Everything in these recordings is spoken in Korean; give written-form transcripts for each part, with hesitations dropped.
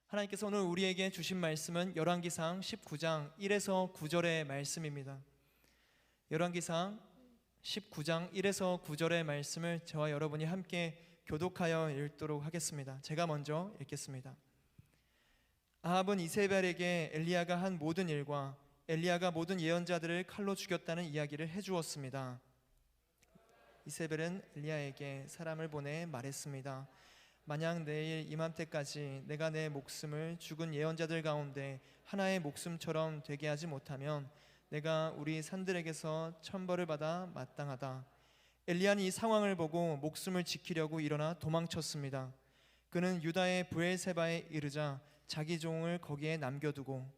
하나님께서 오늘 우리에게 주신 말씀은 열왕기상 19장 1에서 9절의 말씀입니다. 열왕기상 19장 1에서 9절의 말씀을 저와 여러분이 함께 교독하여 읽도록 하겠습니다. 제가 먼저 읽겠습니다. 아합은 이세벨에게 엘리야가 한 모든 일과 엘리야가 모든 예언자들을 칼로 죽였다는 이야기를 해주었습니다. 이세벨은 엘리야에게 사람을 보내 말했습니다. 만약 내일 이맘때까지 내가 내 목숨을 죽은 예언자들 가운데 하나의 목숨처럼 되게 하지 못하면 내가 우리 산들에게서 천벌을 받아 마땅하다. 엘리야는 이 상황을 보고 목숨을 지키려고 일어나 도망쳤습니다. 그는 유다의 브엘세바에 이르자 자기 종을 거기에 남겨두고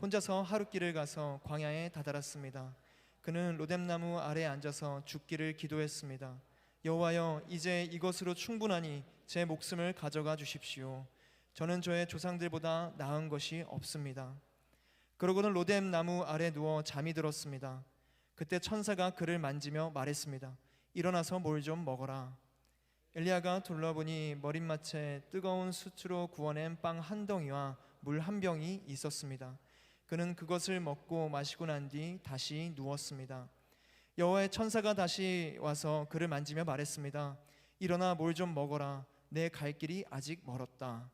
혼자서 하룻길을 가서 광야에 다다랐습니다. 그는 로뎀나무 아래에 앉아서 죽기를 기도했습니다. 여호와여, 이제 이것으로 충분하니 제 목숨을 가져가 주십시오. 저는 저의 조상들보다 나은 것이 없습니다. 그러고는 로뎀나무 아래 누워 잠이 들었습니다. 그때 천사가 그를 만지며 말했습니다. 일어나서 뭘 좀 먹어라. 엘리야가 둘러보니 머릿맡에 뜨거운 수치로 구워낸 빵 한 덩이와 물 한 병이 있었습니다. 그는 그것을 먹고 마시고 난 뒤 다시 누웠습니다. 여호와의 천사가 다시 와서 그를 만지며 말했습니다. 일어나 뭘 좀 먹어라. 내 갈 길이 아직 멀었다.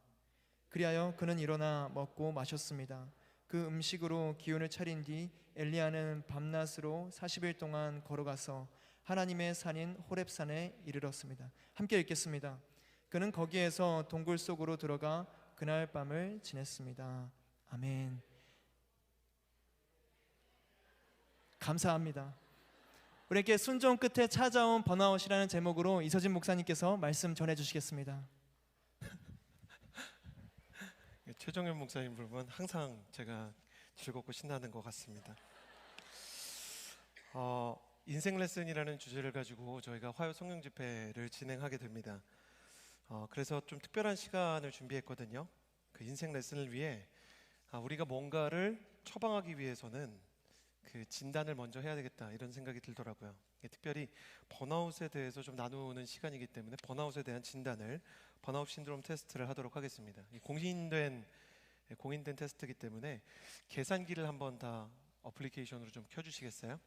그리하여 그는 일어나 먹고 마셨습니다. 그 음식으로 기운을 차린 뒤 엘리야는 밤낮으로 40일 동안 걸어가서 하나님의 산인 호렙산에 이르렀습니다. 함께 읽겠습니다. 그는 거기에서 동굴 속으로 들어가 그날 밤을 지냈습니다. 아멘. 감사합니다. 우리에게 순종 끝에 찾아온 번아웃이라는 제목으로 이서진 목사님께서 말씀 전해주시겠습니다. 최종현 목사님 부르면 항상 제가 즐겁고 신나는 것 같습니다. 인생 레슨이라는 주제를 가지고 저희가 화요 성령 집회를 진행하게 됩니다. 그래서 좀 특별한 시간을 준비했거든요. 그 인생 레슨을 위해 우리가 뭔가를 처방하기 위해서는 그 진단을 먼저 해야 되겠다 이런 생각이 들더라고요. 특별히 번아웃에 대해서 좀 나누는 시간이기 때문에 번아웃에 대한 진단을 번아웃 신드롬 테스트를 하도록 하겠습니다. 공인된 테스트이기 때문에 계산기를 한번 다 어플리케이션으로 좀 켜주시겠어요?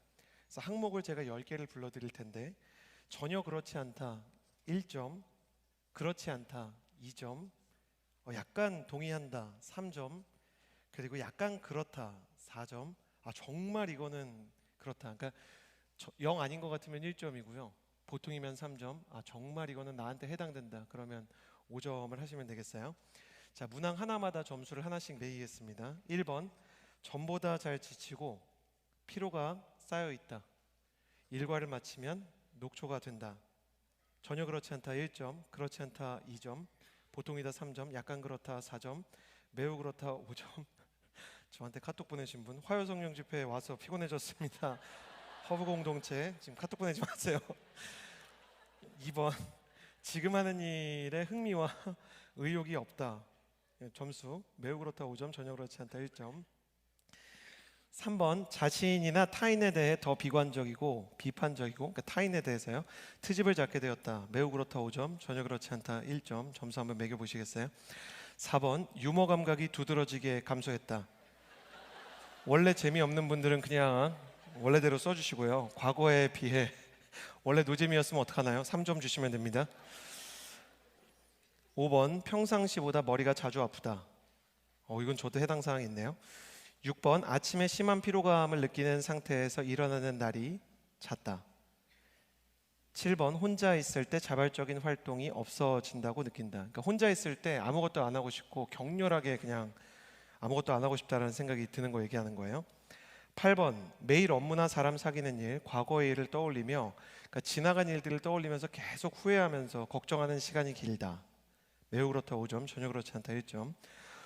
그래서 항목을 제가 10개를 불러드릴 텐데 전혀 그렇지 않다 1점, 그렇지 않다 2점, 약간 동의한다 3점, 그리고 약간 그렇다 4점, 정말 이거는 그렇다. 그러니까 0 아닌 것 같으면 1점이고요. 보통이면 3점. 정말 이거는 나한테 해당된다. 그러면 5점을 하시면 되겠어요. 자, 문항 하나마다 점수를 하나씩 매기겠습니다. 1번, 전보다 잘 지치고 피로가 쌓여 있다. 일과를 마치면 녹초가 된다. 전혀 그렇지 않다 1점, 그렇지 않다 2점, 보통이다 3점, 약간 그렇다 4점, 매우 그렇다 5점. 저한테 카톡 보내신 분, 화요 성령 집회에 와서 피곤해졌습니다. 허브 공동체 지금 카톡 보내지 마세요. 2번, 지금 하는 일에 흥미와 의욕이 없다. 점수 매우 그렇다 5점, 전혀 그렇지 않다 1점. 3번, 자신이나 타인에 대해 더 비관적이고 비판적이고, 그러니까 타인에 대해서요, 트집을 잡게 되었다. 매우 그렇다 5점, 전혀 그렇지 않다 1점. 점수 한번 매겨보시겠어요? 4번, 유머 감각이 두드러지게 감소했다. 원래 재미없는 분들은 그냥 원래대로 써주시고요. 과거에 비해 원래 노잼이었으면 어떡하나요? 3점 주시면 됩니다. 5번, 평상시보다 머리가 자주 아프다. 이건 저도 해당 사항이 있네요. 6번, 아침에 심한 피로감을 느끼는 상태에서 일어나는 날이 잦다. 7번, 혼자 있을 때 자발적인 활동이 없어진다고 느낀다. 그러니까 혼자 있을 때 아무것도 안 하고 싶고 격렬하게 그냥 아무것도 안 하고 싶다는 생각이 드는 거 얘기하는 거예요. 8번, 매일 업무나 사람 사귀는 일, 과거의 일을 떠올리며, 그러니까 지나간 일들을 떠올리면서 계속 후회하면서 걱정하는 시간이 길다. 매우 그렇다 5점, 전혀 그렇지 않다 1점.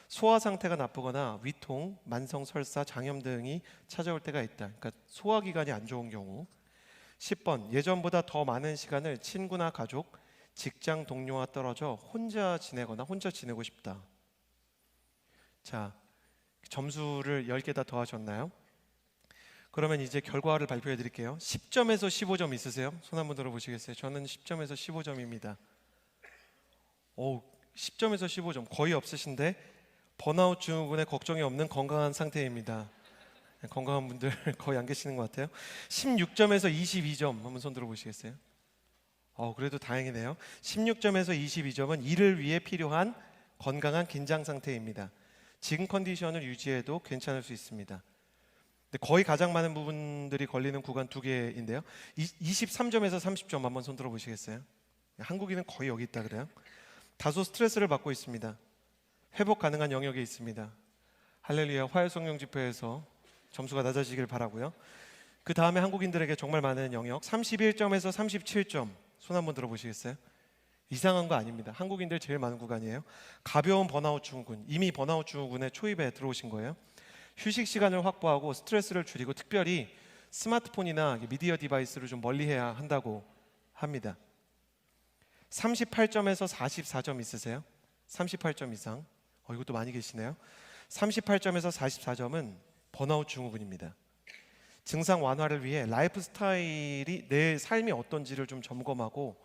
소화 상태가 나쁘거나 위통, 만성 설사, 장염 등이 찾아올 때가 있다. 그러니까 소화기관이 안 좋은 경우. 10번, 예전보다 더 많은 시간을 친구나 가족, 직장 동료와 떨어져 혼자 지내거나 혼자 지내고 싶다. 자, 점수를 10개 다 더하셨나요? 그러면 이제 결과를 발표해 드릴게요. 10점에서 15점 있으세요? 손 한번 들어보시겠어요? 저는 10점에서 15점입니다. 10점에서 15점 거의 없으신데 번아웃 증후군에 걱정이 없는 건강한 상태입니다. 건강한 분들 거의 안 계시는 것 같아요. 16점에서 22점 한번 손 들어보시겠어요? 그래도 다행이네요. 16점에서 22점은 이를 위해 필요한 건강한 긴장 상태입니다. 지금 컨디션을 유지해도 괜찮을 수 있습니다. 근데 거의 가장 많은 부분들이 걸리는 구간 두 개인데요. 23점에서 30점 한번 손 들어보시겠어요? 한국인은 거의 여기 있다 그래요. 다소 스트레스를 받고 있습니다. 회복 가능한 영역에 있습니다. 할렐루야, 화요성령 집회에서 점수가 낮아지길 바라고요. 그 다음에 한국인들에게 정말 많은 영역 31점에서 37점 손 한번 들어보시겠어요? 이상한 거 아닙니다. 한국인들 제일 많은 구간이에요. 가벼운 번아웃 증후군, 이미 번아웃 증후군의 초입에 들어오신 거예요. 휴식 시간을 확보하고 스트레스를 줄이고 특별히 스마트폰이나 미디어 디바이스를 좀 멀리해야 한다고 합니다. 38점에서 44점 있으세요? 38점 이상. 이것도 많이 계시네요. 38점에서 44점은 번아웃 증후군입니다. 증상 완화를 위해 라이프 스타일이 내 삶이 어떤지를 좀 점검하고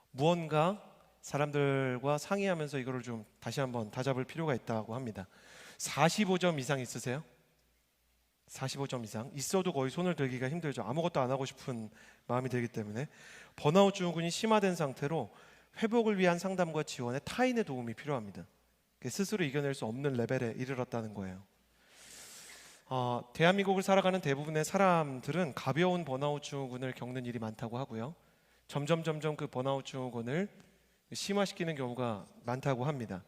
무언가 사람들과 상의하면서 이거를 좀 다시 한번 다잡을 필요가 있다고 합니다. 45점 이상 있으세요? 45점 이상 있어도 거의 손을 들기가 힘들죠. 아무것도 안 하고 싶은 마음이 들기 때문에. 번아웃 증후군이 심화된 상태로 회복을 위한 상담과 지원에 타인의 도움이 필요합니다. 스스로 이겨낼 수 없는 레벨에 이르렀다는 거예요. 대한민국을 살아가는 대부분의 사람들은 가벼운 번아웃 증후군을 겪는 일이 많다고 하고요. 점점 그 번아웃 증후군을 심화시키는 경우가 많다고 합니다.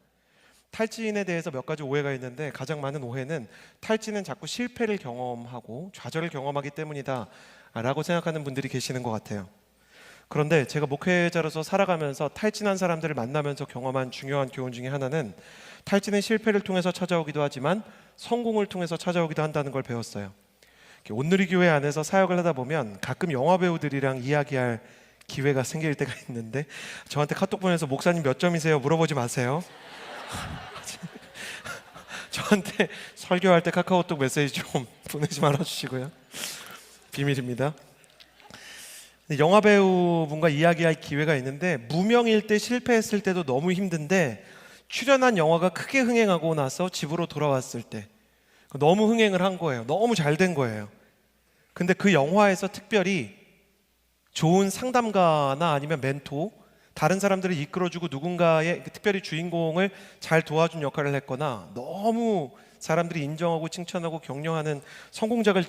탈진에 대해서 몇 가지 오해가 있는데 가장 많은 오해는 탈진은 자꾸 실패를 경험하고 좌절을 경험하기 때문이다 라고 생각하는 분들이 계시는 것 같아요. 그런데 제가 목회자로서 살아가면서 탈진한 사람들을 만나면서 경험한 중요한 교훈 중에 하나는 탈진은 실패를 통해서 찾아오기도 하지만 성공을 통해서 찾아오기도 한다는 걸 배웠어요. 온누리 교회 안에서 사역을 하다 보면 가끔 영화 배우들이랑 이야기할 기회가 생길 때가 있는데 저한테 카톡 보내서 목사님 몇 점이세요? 물어보지 마세요. 저한테 설교할 때 카카오톡 메시지 좀 보내지 말아주시고요. 비밀입니다. 영화 배우분과 이야기할 기회가 있는데 무명일 때 실패했을 때도 너무 힘든데 출연한 영화가 크게 흥행하고 나서 집으로 돌아왔을 때 너무 흥행을 한 거예요. 너무 잘 된 거예요. 근데 그 영화에서 특별히 좋은 상담가나 아니면 멘토, 다른 사람들을 이끌어주고 누군가의 특별히 주인공을 잘 도와준 역할을 했거나 너무 사람들이 인정하고 칭찬하고 격려하는 성공작을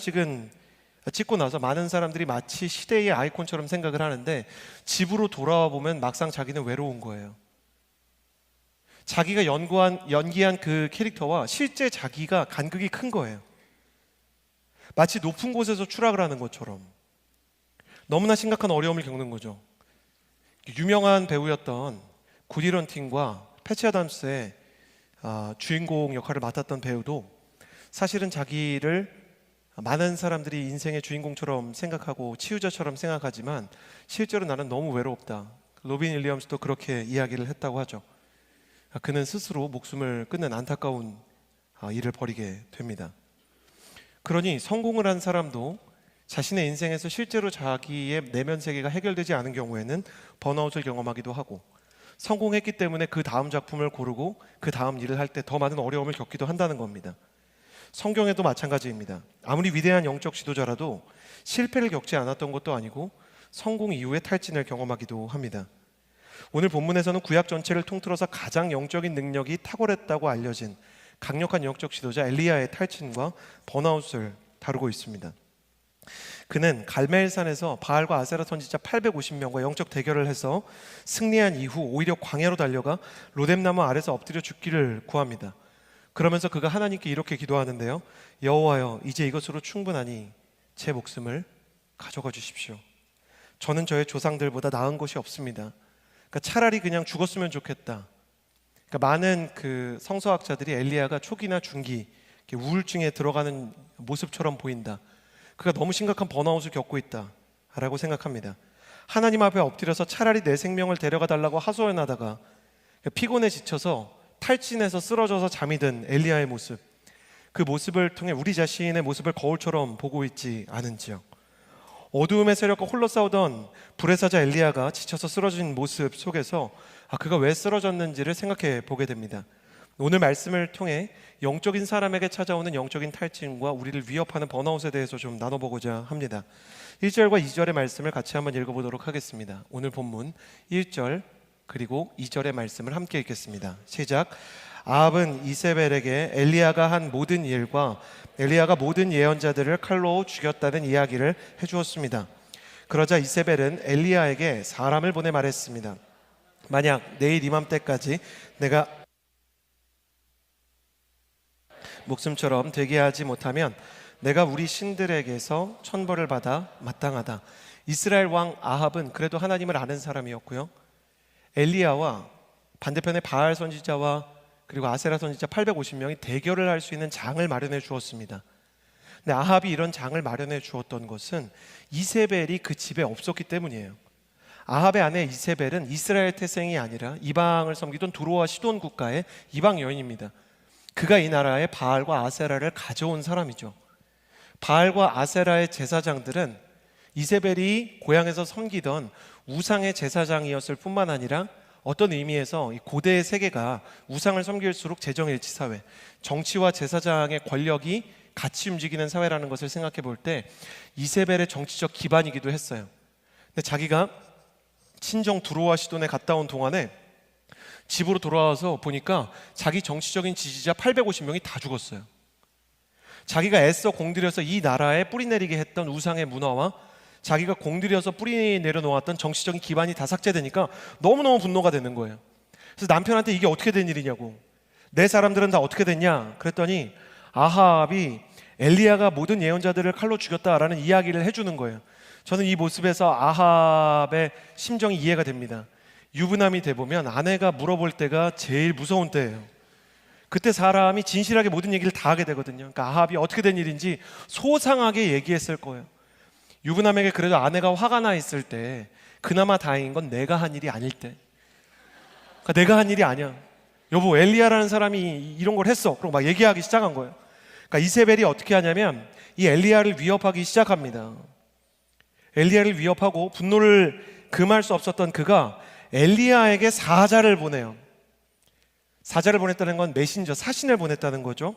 찍고 나서 많은 사람들이 마치 시대의 아이콘처럼 생각을 하는데 집으로 돌아와 보면 막상 자기는 외로운 거예요. 자기가 연기한 그 캐릭터와 실제 자기가 간극이 큰 거예요. 마치 높은 곳에서 추락을 하는 것처럼 너무나 심각한 어려움을 겪는 거죠. 유명한 배우였던 구디 런팅과 패치 아담스의 주인공 역할을 맡았던 배우도 사실은 자기를 많은 사람들이 인생의 주인공처럼 생각하고 치유자처럼 생각하지만 실제로 나는 너무 외롭다. 로빈 윌리엄스도 그렇게 이야기를 했다고 하죠. 그는 스스로 목숨을 끊는 안타까운 일을 벌이게 됩니다. 그러니 성공을 한 사람도 자신의 인생에서 실제로 자기의 내면 세계가 해결되지 않은 경우에는 번아웃을 경험하기도 하고 성공했기 때문에 그 다음 작품을 고르고 그 다음 일을 할 때 더 많은 어려움을 겪기도 한다는 겁니다. 성경에도 마찬가지입니다. 아무리 위대한 영적 지도자라도 실패를 겪지 않았던 것도 아니고 성공 이후에 탈진을 경험하기도 합니다. 오늘 본문에서는 구약 전체를 통틀어서 가장 영적인 능력이 탁월했다고 알려진 강력한 영적 지도자 엘리야의 탈진과 번아웃을 다루고 있습니다. 그는 갈멜산에서 바알과 아세라 선지자 850명과 영적 대결을 해서 승리한 이후 오히려 광야로 달려가 로뎀나무 아래서 엎드려 죽기를 구합니다. 그러면서 그가 하나님께 이렇게 기도하는데요. 여호와여, 이제 이것으로 충분하니 제 목숨을 가져가 주십시오. 저는 저의 조상들보다 나은 것이 없습니다. 그러니까 차라리 그냥 죽었으면 좋겠다. 그러니까 많은 그 성서학자들이 엘리야가 초기나 중기 우울증에 들어가는 모습처럼 보인다. 그가 너무 심각한 번아웃을 겪고 있다라고 생각합니다. 하나님 앞에 엎드려서 차라리 내 생명을 데려가 달라고 하소연하다가 피곤에 지쳐서 탈진해서 쓰러져서 잠이 든 엘리야의 모습, 그 모습을 통해 우리 자신의 모습을 거울처럼 보고 있지 않은지요. 어두움의 세력과 홀로 싸우던 불의 사자 엘리야가 지쳐서 쓰러진 모습 속에서 그가 왜 쓰러졌는지를 생각해 보게 됩니다. 오늘 말씀을 통해 영적인 사람에게 찾아오는 영적인 탈진과 우리를 위협하는 번아웃에 대해서 좀 나눠보고자 합니다. 1절과 2절의 말씀을 같이 한번 읽어보도록 하겠습니다. 오늘 본문 1절 그리고 2절의 말씀을 함께 읽겠습니다. 시작. 아합은 이세벨에게 엘리야가 한 모든 일과 엘리야가 모든 예언자들을 칼로 죽였다는 이야기를 해주었습니다. 그러자 이세벨은 엘리야에게 사람을 보내 말했습니다. 만약 내일 이맘때까지 내가 목숨처럼 되게 하지 못하면 내가 우리 신들에게서 천벌을 받아 마땅하다. 이스라엘 왕 아합은 그래도 하나님을 아는 사람이었고요, 엘리야와 반대편의 바알 선지자와 그리고 아세라 선지자 850명이 대결을 할 수 있는 장을 마련해 주었습니다. 근데 아합이 이런 장을 마련해 주었던 것은 이세벨이 그 집에 없었기 때문이에요. 아합의 아내 이세벨은 이스라엘 태생이 아니라 이방을 섬기던 두로와 시돈 국가의 이방 여인입니다. 그가 이 나라에 바알과 아세라를 가져온 사람이죠. 바알과 아세라의 제사장들은 이세벨이 고향에서 섬기던 우상의 제사장이었을 뿐만 아니라 어떤 의미에서 이 고대의 세계가 우상을 섬길수록 재정일치사회, 정치와 제사장의 권력이 같이 움직이는 사회라는 것을 생각해 볼 때 이세벨의 정치적 기반이기도 했어요. 근데 자기가 친정 두로와 시돈에 갔다 온 동안에 집으로 돌아와서 보니까 자기 정치적인 지지자 850명이 다 죽었어요. 자기가 애써 공들여서 이 나라에 뿌리내리게 했던 우상의 문화와 자기가 공들여서 뿌리 내려놓았던 정치적인 기반이 다 삭제되니까 너무너무 분노가 되는 거예요. 그래서 남편한테 이게 어떻게 된 일이냐고, 내 사람들은 다 어떻게 됐냐 그랬더니 아합이 엘리야가 모든 예언자들을 칼로 죽였다라는 이야기를 해주는 거예요. 저는 이 모습에서 아합의 심정이 이해가 됩니다. 유부남이 돼보면 아내가 물어볼 때가 제일 무서운 때예요. 그때 사람이 진실하게 모든 얘기를 다 하게 되거든요. 그러니까 아합이 어떻게 된 일인지 소상하게 얘기했을 거예요. 유부남에게 그래도 아내가 화가 나 있을 때 그나마 다행인 건 내가 한 일이 아닐 때, 그러니까 내가 한 일이 아니야, 여보 엘리야라는 사람이 이런 걸 했어, 그리고 막 얘기하기 시작한 거예요. 그러니까 이세벨이 어떻게 하냐면 이 엘리야를 위협하기 시작합니다. 엘리야를 위협하고 분노를 금할 수 없었던 그가 엘리야에게 사자를 보내요. 사자를 보냈다는 건 메신저, 사신을 보냈다는 거죠.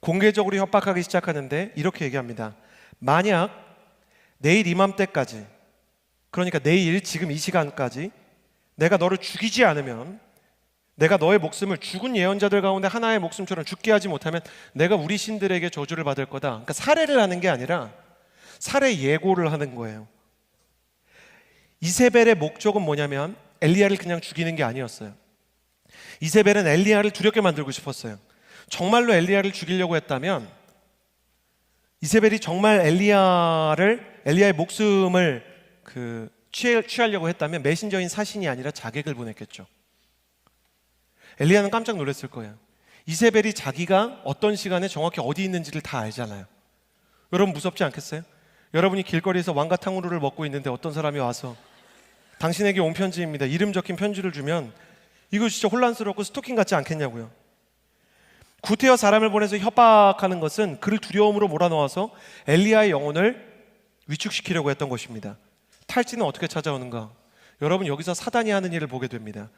공개적으로 협박하기 시작하는데 이렇게 얘기합니다. 만약 내일 이맘때까지, 그러니까 내일 지금 이 시간까지 내가 너를 죽이지 않으면, 내가 너의 목숨을 죽은 예언자들 가운데 하나의 목숨처럼 죽게 하지 못하면 내가 우리 신들에게 저주를 받을 거다. 그러니까 살해를 하는 게 아니라 살해 예고를 하는 거예요. 이세벨의 목적은 뭐냐면 엘리야를 그냥 죽이는 게 아니었어요. 이세벨은 엘리야를 두렵게 만들고 싶었어요. 정말로 엘리야를 죽이려고 했다면, 이세벨이 정말 엘리야의 목숨을 취하려고 했다면 메신저인 사신이 아니라 자객을 보냈겠죠. 엘리야는 깜짝 놀랐을 거예요. 이세벨이 자기가 어떤 시간에 정확히 어디 있는지를 다 알잖아요. 여러분 무섭지 않겠어요? 여러분이 길거리에서 왕과 탕후루를 먹고 있는데 어떤 사람이 와서 당신에게 온 편지입니다, 이름 적힌 편지를 주면 이거 진짜 혼란스럽고 스토킹 같지 않겠냐고요. 구태여 사람을 보내서 협박하는 것은 그를 두려움으로 몰아넣어서 엘리야의 영혼을 위축시키려고 했던 것입니다. 탈진은 어떻게 찾아오는가? 여러분 여기서 사단이 하는 일을 보게 됩니다.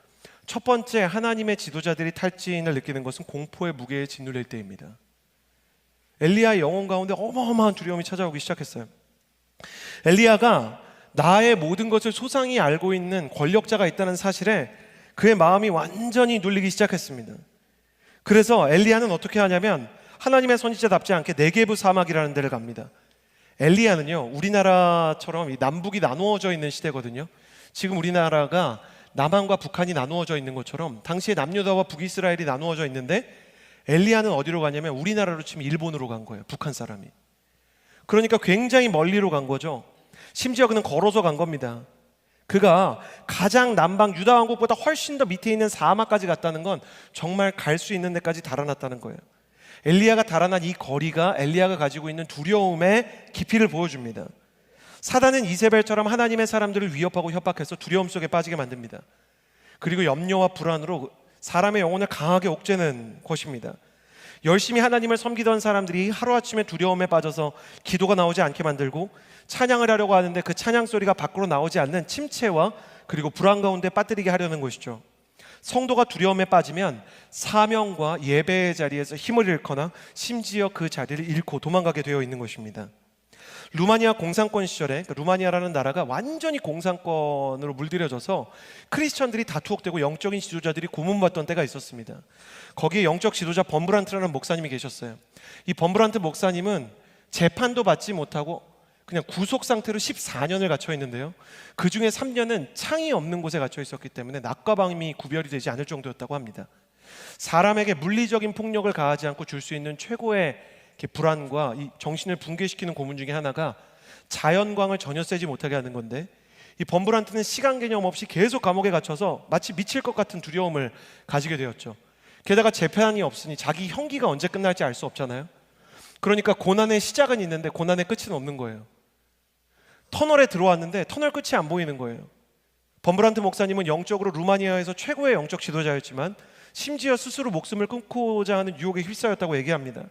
첫 번째, 하나님의 지도자들이 탈진을 느끼는 것은 공포의 무게에 짓눌릴 때입니다. 엘리야의 영혼 가운데 어마어마한 두려움이 찾아오기 시작했어요. 엘리야가 나의 모든 것을 소상히 알고 있는 권력자가 있다는 사실에 그의 마음이 완전히 눌리기 시작했습니다. 그래서 엘리야는 어떻게 하냐면 하나님의 선지자답지 않게 네게브 사막이라는 데를 갑니다. 엘리야는요, 우리나라처럼 이 남북이 나누어져 있는 시대거든요. 지금 우리나라가 남한과 북한이 나누어져 있는 것처럼 당시에 남유다와 북이스라엘이 나누어져 있는데 엘리야는 어디로 가냐면 우리나라로 치면 일본으로 간 거예요. 북한 사람이. 그러니까 굉장히 멀리로 간 거죠. 심지어 그는 걸어서 간 겁니다. 그가 가장 남방 유다 왕국보다 훨씬 더 밑에 있는 사막까지 갔다는 건 정말 갈 수 있는 데까지 달아났다는 거예요. 엘리야가 달아난 이 거리가 엘리야가 가지고 있는 두려움의 깊이를 보여줍니다. 사단은 이세벨처럼 하나님의 사람들을 위협하고 협박해서 두려움 속에 빠지게 만듭니다. 그리고 염려와 불안으로 사람의 영혼을 강하게 옥죄는 것입니다. 열심히 하나님을 섬기던 사람들이 하루아침에 두려움에 빠져서 기도가 나오지 않게 만들고 찬양을 하려고 하는데 그 찬양 소리가 밖으로 나오지 않는 침체와 그리고 불안 가운데 빠뜨리게 하려는 것이죠. 성도가 두려움에 빠지면 사명과 예배의 자리에서 힘을 잃거나 심지어 그 자리를 잃고 도망가게 되어 있는 것입니다. 루마니아 공산권 시절에, 루마니아라는 나라가 완전히 공산권으로 물들여져서 크리스천들이 다 투옥되고 영적인 지도자들이 고문받던 때가 있었습니다. 거기에 영적 지도자 범브란트라는 목사님이 계셨어요. 이 범브란트 목사님은 재판도 받지 못하고 그냥 구속 상태로 14년을 갇혀 있는데요, 그 중에 3년은 창이 없는 곳에 갇혀 있었기 때문에 낮과 밤이 구별이 되지 않을 정도였다고 합니다. 사람에게 물리적인 폭력을 가하지 않고 줄 수 있는 최고의 불안과 이 정신을 붕괴시키는 고문 중에 하나가 자연광을 전혀 쐬지 못하게 하는 건데, 이 범브란트는 시간 개념 없이 계속 감옥에 갇혀서 마치 미칠 것 같은 두려움을 가지게 되었죠. 게다가 재판이 없으니 자기 형기가 언제 끝날지 알 수 없잖아요. 그러니까 고난의 시작은 있는데 고난의 끝은 없는 거예요. 터널에 들어왔는데 터널 끝이 안 보이는 거예요. 범브란트 목사님은 영적으로 루마니아에서 최고의 영적 지도자였지만 심지어 스스로 목숨을 끊고자 하는 유혹에 휩싸였다고 얘기합니다.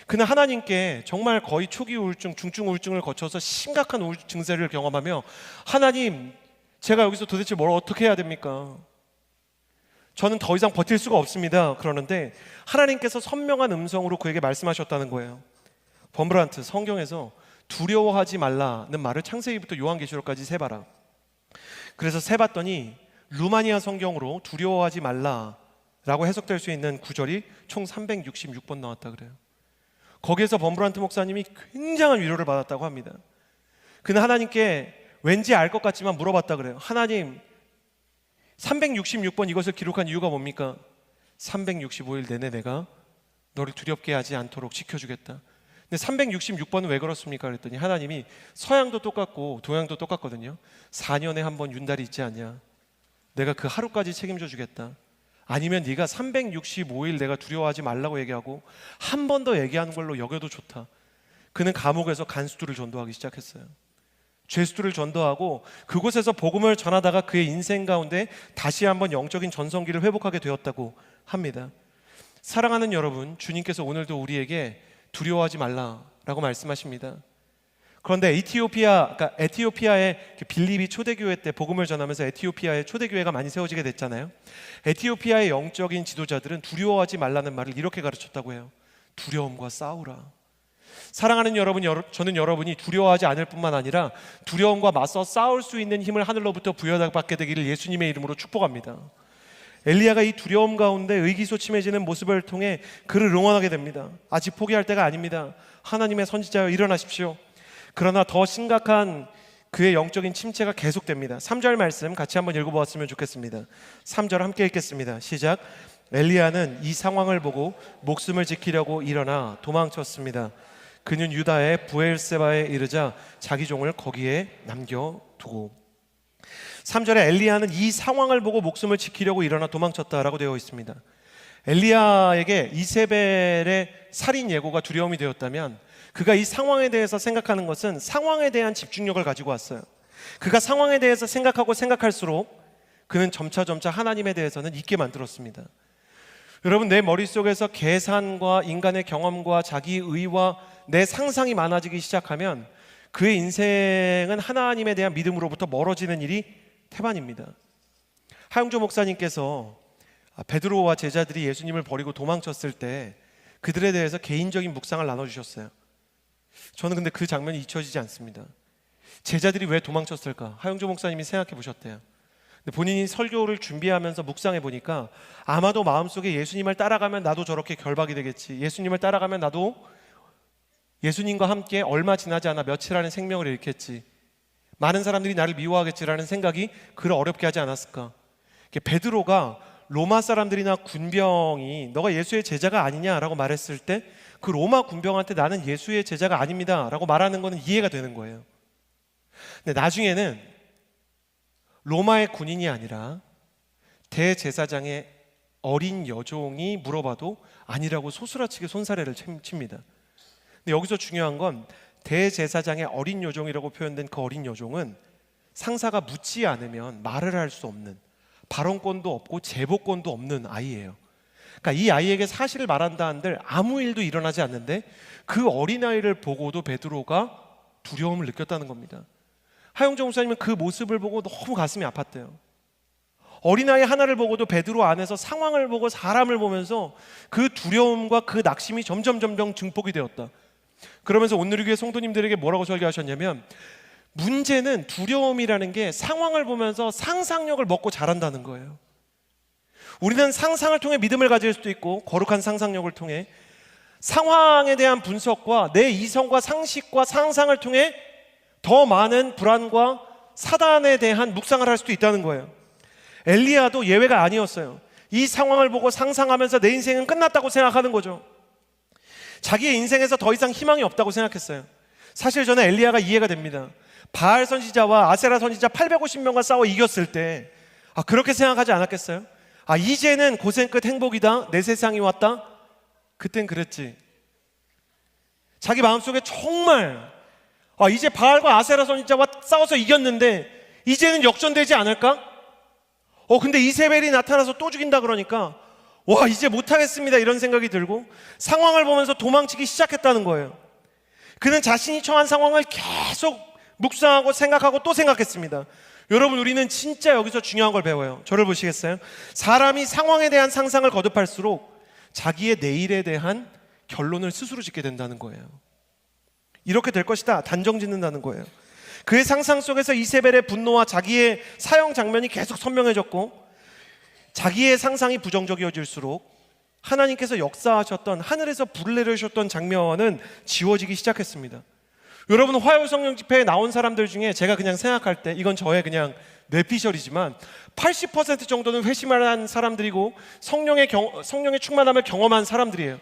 그는 하나님께 정말 거의 초기 우울증, 중증 우울증을 거쳐서 심각한 우울증 증세를 경험하며, 하나님, 제가 여기서 도대체 뭘 어떻게 해야 됩니까? 저는 더 이상 버틸 수가 없습니다. 그러는데 하나님께서 선명한 음성으로 그에게 말씀하셨다는 거예요. 범브란트, 성경에서 두려워하지 말라는 말을 창세기부터 요한계시록까지 세봐라. 그래서 세봤더니 루마니아 성경으로 두려워하지 말라라고 해석될 수 있는 구절이 총 366번 나왔다 그래요. 거기에서 범브란트 목사님이 굉장한 위로를 받았다고 합니다. 그는 하나님께 왠지 알 것 같지만 물어봤다 그래요. 하나님, 366번 이것을 기록한 이유가 뭡니까? 365일 내내 내가 너를 두렵게 하지 않도록 지켜주겠다. 근데 366번은 왜 그렇습니까? 그랬더니 하나님이 서양도 똑같고 동양도 똑같거든요. 4년에 한 번 윤달이 있지 않냐? 내가 그 하루까지 책임져 주겠다. 아니면 네가 365일 내가 두려워하지 말라고 얘기하고 한 번 더 얘기하는 걸로 여겨도 좋다. 그는 감옥에서 간수들을 전도하기 시작했어요. 죄수들을 전도하고 그곳에서 복음을 전하다가 그의 인생 가운데 다시 한번 영적인 전성기를 회복하게 되었다고 합니다. 사랑하는 여러분, 주님께서 오늘도 우리에게 두려워하지 말라라고 말씀하십니다. 그런데 에티오피아의 빌립이 초대교회 때 복음을 전하면서 에티오피아의 초대교회가 많이 세워지게 됐잖아요. 에티오피아의 영적인 지도자들은 두려워하지 말라는 말을 이렇게 가르쳤다고 해요. 두려움과 싸우라. 사랑하는 여러분, 저는 여러분이 두려워하지 않을 뿐만 아니라 두려움과 맞서 싸울 수 있는 힘을 하늘로부터 부여받게 되기를 예수님의 이름으로 축복합니다. 엘리야가 이 두려움 가운데 의기소침해지는 모습을 통해 그를 응원하게 됩니다. 아직 포기할 때가 아닙니다. 하나님의 선지자여 일어나십시오. 그러나 더 심각한 그의 영적인 침체가 계속됩니다. 3절 말씀 같이 한번 읽어보았으면 좋겠습니다. 3절 함께 읽겠습니다. 시작. 엘리야는 이 상황을 보고 목숨을 지키려고 일어나 도망쳤습니다. 그는 유다의 부엘세바에 이르자 자기 종을 거기에 남겨두고. 3절에 엘리야는 이 상황을 보고 목숨을 지키려고 일어나 도망쳤다라고 되어 있습니다. 엘리야에게 이세벨의 살인 예고가 두려움이 되었다면 그가 이 상황에 대해서 생각하는 것은 상황에 대한 집중력을 가지고 왔어요. 그가 상황에 대해서 생각하고 생각할수록 그는 점차 하나님에 대해서는 잊게 만들었습니다. 여러분, 내 머릿속에서 계산과 인간의 경험과 자기 의와 내 상상이 많아지기 시작하면 그의 인생은 하나님에 대한 믿음으로부터 멀어지는 일이 태반입니다. 하용조 목사님께서 베드로와 제자들이 예수님을 버리고 도망쳤을 때 그들에 대해서 개인적인 묵상을 나눠주셨어요. 저는 근데 그 장면이 잊혀지지 않습니다. 제자들이 왜 도망쳤을까? 하용조 목사님이 생각해 보셨대요. 근데 본인이 설교를 준비하면서 묵상해 보니까 아마도 마음속에 예수님을 따라가면 나도 저렇게 결박이 되겠지, 예수님을 따라가면 나도 예수님과 함께 얼마 지나지 않아 며칠 안에 생명을 잃겠지, 많은 사람들이 나를 미워하겠지라는 생각이 그를 어렵게 하지 않았을까? 베드로가 로마 사람들이나 군병이 너가 예수의 제자가 아니냐라고 말했을 때 그 로마 군병한테 나는 예수의 제자가 아닙니다 라고 말하는 것은 이해가 되는 거예요. 근데 나중에는 로마의 군인이 아니라 대제사장의 어린 여종이 물어봐도 아니라고 소스라치게 손사래를 칩니다. 근데 여기서 중요한 건 대제사장의 어린 여종이라고 표현된 그 어린 여종은 상사가 묻지 않으면 말을 할 수 없는, 발언권도 없고 제보권도 없는 아이예요. 그러니까 이 아이에게 사실을 말한다 한들 아무 일도 일어나지 않는데 그 어린아이를 보고도 베드로가 두려움을 느꼈다는 겁니다. 하용조 목사님은 그 모습을 보고 너무 가슴이 아팠대요. 어린아이 하나를 보고도 베드로 안에서 상황을 보고 사람을 보면서 그 두려움과 그 낙심이 점점 증폭이 되었다. 그러면서 오늘 교회 성도님들에게 뭐라고 설교하셨냐면, 문제는 두려움이라는 게 상황을 보면서 상상력을 먹고 자란다는 거예요. 우리는 상상을 통해 믿음을 가질 수도 있고, 거룩한 상상력을 통해 상황에 대한 분석과 내 이성과 상식과 상상을 통해 더 많은 불안과 사단에 대한 묵상을 할 수도 있다는 거예요. 엘리야도 예외가 아니었어요. 이 상황을 보고 상상하면서 내 인생은 끝났다고 생각하는 거죠. 자기의 인생에서 더 이상 희망이 없다고 생각했어요. 사실 저는 엘리야가 이해가 됩니다. 바알 선지자와 아세라 선지자 850명과 싸워 이겼을 때 그렇게 생각하지 않았겠어요? 이제는 고생 끝 행복이다, 내 세상이 왔다. 그땐 그랬지. 자기 마음속에 정말 이제 바알과 아세라 선지자와 싸워서 이겼는데 이제는 역전되지 않을까? 근데 이세벨이 나타나서 또 죽인다 그러니까 이제 못하겠습니다, 이런 생각이 들고 상황을 보면서 도망치기 시작했다는 거예요. 그는 자신이 처한 상황을 계속 묵상하고 생각하고 또 생각했습니다. 여러분, 우리는 진짜 여기서 중요한 걸 배워요. 저를 보시겠어요? 사람이 상황에 대한 상상을 거듭할수록 자기의 내일에 대한 결론을 스스로 짓게 된다는 거예요. 이렇게 될 것이다, 단정 짓는다는 거예요. 그의 상상 속에서 이세벨의 분노와 자기의 사형 장면이 계속 선명해졌고, 자기의 상상이 부정적이어질수록 하나님께서 역사하셨던, 하늘에서 불을 내려주셨던 장면은 지워지기 시작했습니다. 여러분, 화요 성령 집회에 나온 사람들 중에 제가 그냥 생각할 때, 이건 저의 그냥 뇌피셜이지만 80% 정도는 회심을 한 사람들이고 성령의 충만함을 경험한 사람들이에요.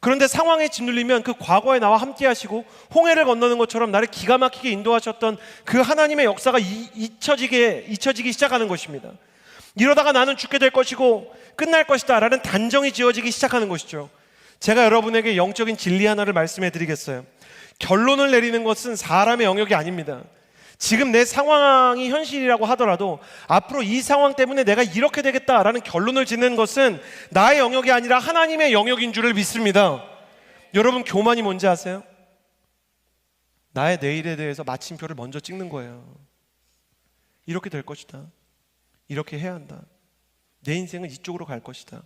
그런데 상황에 짓눌리면 그 과거에 나와 함께 하시고 홍해를 건너는 것처럼 나를 기가 막히게 인도하셨던 그 하나님의 역사가 잊혀지기 시작하는 것입니다. 이러다가 나는 죽게 될 것이고 끝날 것이다 라는 단정이 지어지기 시작하는 것이죠. 제가 여러분에게 영적인 진리 하나를 말씀해 드리겠어요. 결론을 내리는 것은 사람의 영역이 아닙니다. 지금 내 상황이 현실이라고 하더라도 앞으로 이 상황 때문에 내가 이렇게 되겠다라는 결론을 짓는 것은 나의 영역이 아니라 하나님의 영역인 줄을 믿습니다. 여러분, 교만이 뭔지 아세요? 나의 내일에 대해서 마침표를 먼저 찍는 거예요. 이렇게 될 것이다, 이렇게 해야 한다, 내 인생은 이쪽으로 갈 것이다,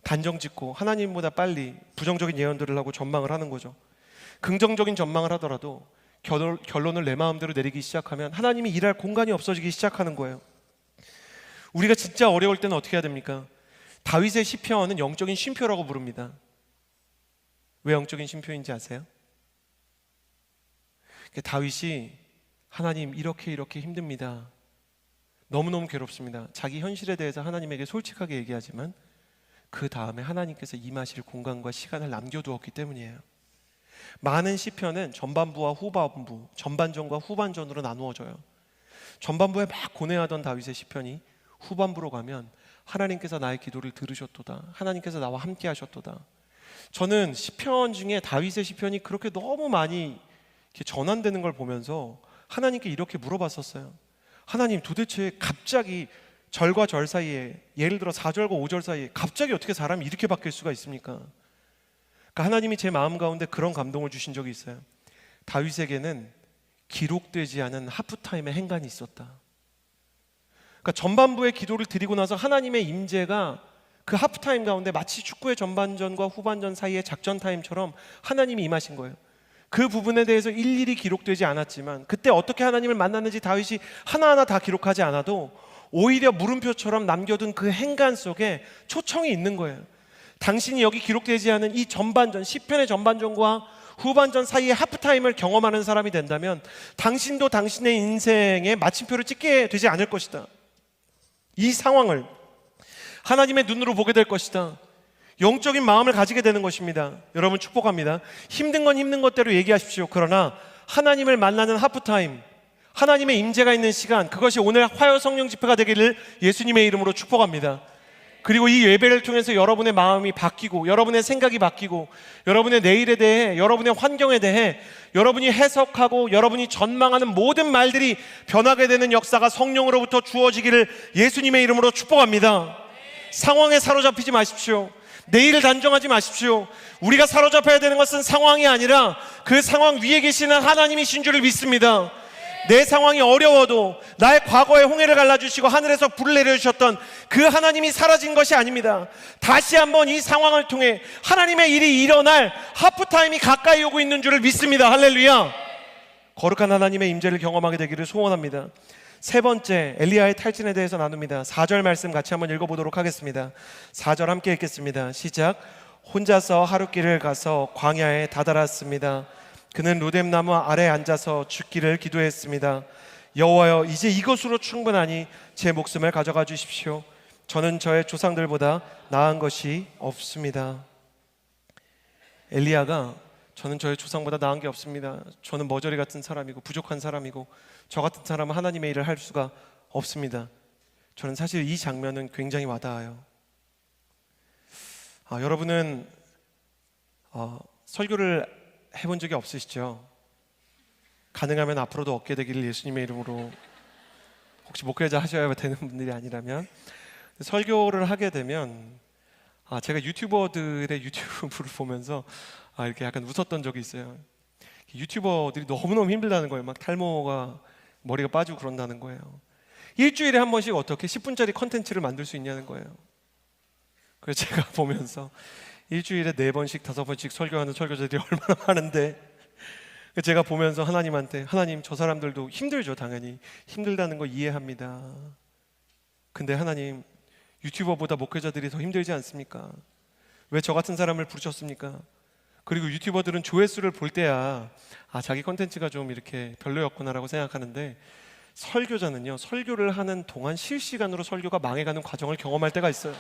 단정 짓고 하나님보다 빨리 부정적인 예언들을 하고 전망을 하는 거죠. 긍정적인 전망을 하더라도 결론을 내 마음대로 내리기 시작하면 하나님이 일할 공간이 없어지기 시작하는 거예요. 우리가 진짜 어려울 때는 어떻게 해야 됩니까? 다윗의 시편은 영적인 쉼표라고 부릅니다. 왜 영적인 쉼표인지 아세요? 다윗이 하나님 이렇게 힘듭니다, 너무너무 괴롭습니다, 자기 현실에 대해서 하나님에게 솔직하게 얘기하지만 그 다음에 하나님께서 임하실 공간과 시간을 남겨두었기 때문이에요. 많은 시편은 전반부와 후반부, 전반전과 후반전으로 나누어져요. 전반부에 막 고뇌하던 다윗의 시편이 후반부로 가면 하나님께서 나의 기도를 들으셨도다, 하나님께서 나와 함께 하셨도다. 저는 시편 중에 다윗의 시편이 그렇게 너무 많이 이렇게 전환되는 걸 보면서 하나님께 이렇게 물어봤었어요. 하나님, 도대체 갑자기 절과 절 사이에, 예를 들어 4절과 5절 사이에 갑자기 어떻게 사람이 이렇게 바뀔 수가 있습니까? 하나님이 제 마음 가운데 그런 감동을 주신 적이 있어요. 다윗에게는 기록되지 않은 하프타임의 행간이 있었다. 그러니까 전반부의 기도를 드리고 나서 하나님의 임재가 그 하프타임 가운데 마치 축구의 전반전과 후반전 사이의 작전 타임처럼 하나님이 임하신 거예요. 그 부분에 대해서 일일이 기록되지 않았지만 그때 어떻게 하나님을 만났는지 다윗이 하나하나 다 기록하지 않아도 오히려 물음표처럼 남겨둔 그 행간 속에 초청이 있는 거예요. 당신이 여기 기록되지 않은 이 전반전, 시편의 전반전과 후반전 사이의 하프타임을 경험하는 사람이 된다면 당신도 당신의 인생에 마침표를 찍게 되지 않을 것이다. 이 상황을 하나님의 눈으로 보게 될 것이다. 영적인 마음을 가지게 되는 것입니다. 여러분, 축복합니다. 힘든 건 힘든 것대로 얘기하십시오. 그러나 하나님을 만나는 하프타임, 하나님의 임재가 있는 시간, 그것이 오늘 화요 성령 집회가 되기를 예수님의 이름으로 축복합니다. 그리고 이 예배를 통해서 여러분의 마음이 바뀌고 여러분의 생각이 바뀌고 여러분의 내일에 대해, 여러분의 환경에 대해 여러분이 해석하고 여러분이 전망하는 모든 말들이 변하게 되는 역사가 성령으로부터 주어지기를 예수님의 이름으로 축복합니다. 상황에 사로잡히지 마십시오. 내일을 단정하지 마십시오. 우리가 사로잡혀야 되는 것은 상황이 아니라 그 상황 위에 계시는 하나님이신 줄을 믿습니다. 내 상황이 어려워도 나의 과거의 홍해를 갈라주시고 하늘에서 불을 내려주셨던 그 하나님이 사라진 것이 아닙니다. 다시 한번 이 상황을 통해 하나님의 일이 일어날 하프타임이 가까이 오고 있는 줄을 믿습니다. 할렐루야. 거룩한 하나님의 임재를 경험하게 되기를 소원합니다. 세 번째, 엘리야의 탈진에 대해서 나눕니다. 4절 말씀 같이 한번 읽어보도록 하겠습니다. 4절 함께 읽겠습니다. 시작. 혼자서 하룻길을 가서 광야에 다다랐습니다. 그는 로뎀나무 아래 앉아서 죽기를 기도했습니다. 여호와여, 이제 이것으로 충분하니 제 목숨을 가져가 주십시오. 저는 저의 조상들보다 나은 것이 없습니다. 엘리야가 저는 저의 조상보다 나은 게 없습니다. 저는 머저리 같은 사람이고 부족한 사람이고 저 같은 사람은 하나님의 일을 할 수가 없습니다. 저는 사실 이 장면은 굉장히 와닿아요. 여러분은 설교를 해본 적이 없으시죠? 가능하면 앞으로도 얻게 되기를 예수님의 이름으로, 혹시 목회자 하셔야 되는 분들이 아니라면. 설교를 하게 되면 제가 유튜버들의 유튜브를 보면서 이렇게 약간 웃었던 적이 있어요. 유튜버들이 너무너무 힘들다는 거예요. 막 탈모가 머리가 빠지고 그런다는 거예요. 일주일에 한 번씩 어떻게 10분짜리 컨텐츠를 만들 수 있냐는 거예요. 그래서 제가 보면서 일주일에 4번씩 5번씩 설교하는 설교자들이 얼마나 많은데, 제가 보면서 하나님한테, 하나님, 저 사람들도 힘들죠. 당연히 힘들다는 거 이해합니다. 근데 하나님, 유튜버보다 목회자들이 더 힘들지 않습니까? 왜 저 같은 사람을 부르셨습니까? 그리고 유튜버들은 조회수를 볼 때야 자기 컨텐츠가 좀 이렇게 별로였구나라고 생각하는데, 설교자는요, 설교를 하는 동안 실시간으로 설교가 망해가는 과정을 경험할 때가 있어요.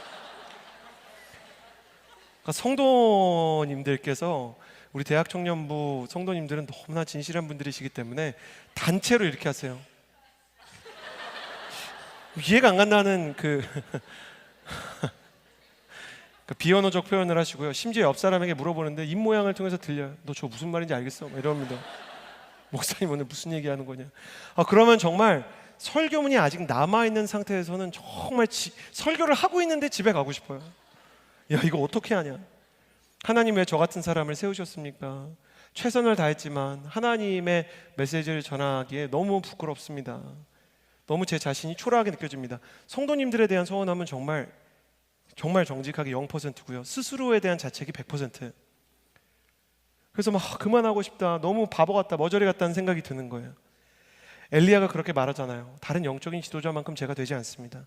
그러니까 성도님들께서, 우리 대학청년부 성도님들은 너무나 진실한 분들이시기 때문에 단체로 이렇게 하세요. 이해가 안 간다는 그 비언어적 표현을 하시고요. 심지어 옆 사람에게 물어보는데 입 모양을 통해서 들려요. 너 저 무슨 말인지 알겠어? 이럽니다. 목사님 오늘 무슨 얘기하는 거냐? 그러면 정말 설교문이 아직 남아있는 상태에서는 정말 설교를 하고 있는데 집에 가고 싶어요. 야, 이거 어떻게 하냐? 하나님 왜 저 같은 사람을 세우셨습니까? 최선을 다했지만 하나님의 메시지를 전하기에 너무 부끄럽습니다. 너무 제 자신이 초라하게 느껴집니다. 성도님들에 대한 서운함은 정말 정직하게 0%고요. 스스로에 대한 자책이 100%. 그래서 막 그만하고 싶다, 너무 바보 같다, 머저리 같다는 생각이 드는 거예요. 엘리야가 그렇게 말하잖아요. 다른 영적인 지도자만큼 제가 되지 않습니다.